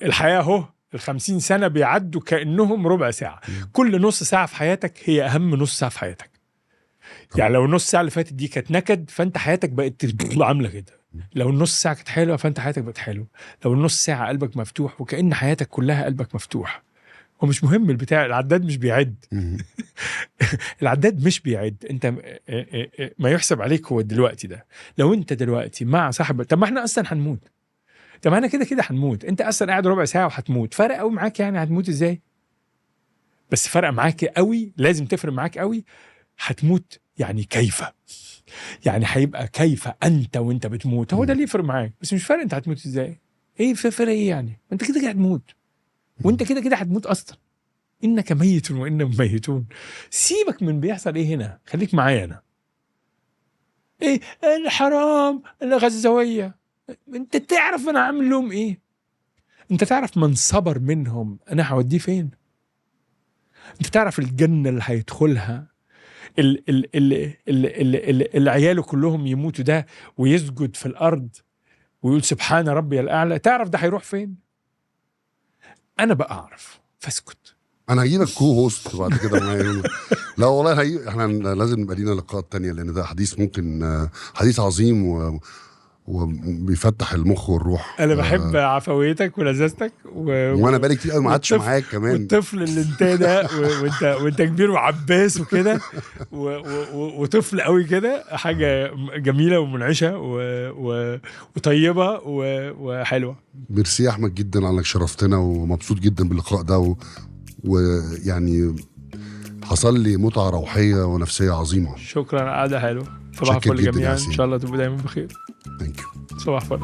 الحياه اهو 50 سنه بيعدوا كانهم ربع ساعه. كل نص ساعه في حياتك هي اهم نص ساعه في حياتك. يعني لو النص ساعه اللي فاتت دي كانت نكد، فانت حياتك بقت عامله كده. لو النص ساعه كانت حلوه فانت حياتك بقت حلوه. لو النص ساعه قلبك مفتوح وكأن حياتك كلها قلبك مفتوح. ومش مهم البتاع، العداد مش بيعد. العداد مش بيعد. انت ما يحسب عليك هو دلوقتي ده. لو انت دلوقتي مع صاحب، طب ما احنا اصلا هنموت. طب انا كده هنموت. انت اصلا قاعد ربع ساعه وهتموت. فرق قوي معاك يعني هتموت ازاي؟ بس فرق معاك قوي، لازم تفرق معاك قوي. هتموت يعني كيف؟ يعني هيبقى كيف انت وانت بتموت. هو ده اللي يفرق معاك، بس مش فارق انت هتموت ازاي. ايه فرق ايه يعني؟ انت كده هتموت، وانت كده هتموت اصلا. انك ميت وانهم ميتون. سيبك من بيحصل ايه هنا، خليك معايا انا. ايه الحرام الغزاويه، انت تعرف انا عامل لهم ايه؟ انت تعرف من صبر منهم انا هوديه فين؟ انت تعرف الجنه اللي هيدخلها اللي عياله كلهم يموتوا ده ويسجد في الارض ويقول سبحان ربي الاعلى؟ تعرف ده هيروح فين؟ انا بقى اعرف، فاسكت. انا هجيبك كو هوست بعد كده معايا. لا والله احنا لازم نبقى لينا لقاءات تانية، لان ده حديث ممكن حديث عظيم وبيفتح المخ والروح. انا بحب عفويتك ولذاذتك وانا بقالي كتير قوي ما عادش معاك كمان. والطفل اللي انت ده وانت كبير وعباس وكده وطفل قوي كده، حاجه جميله ومنعشه وطيبه وحلوه. ميرسي يا احمد جدا على انك شرفتنا، ومبسوط جدا باللقاء ده ويعني حصل لي متعه روحيه ونفسيه عظيمه. شكرا، قعده حلوه. صباح الفل جميعا، ان شاء الله تبقوا دايما بخير. ثانك يو. صباح الفل.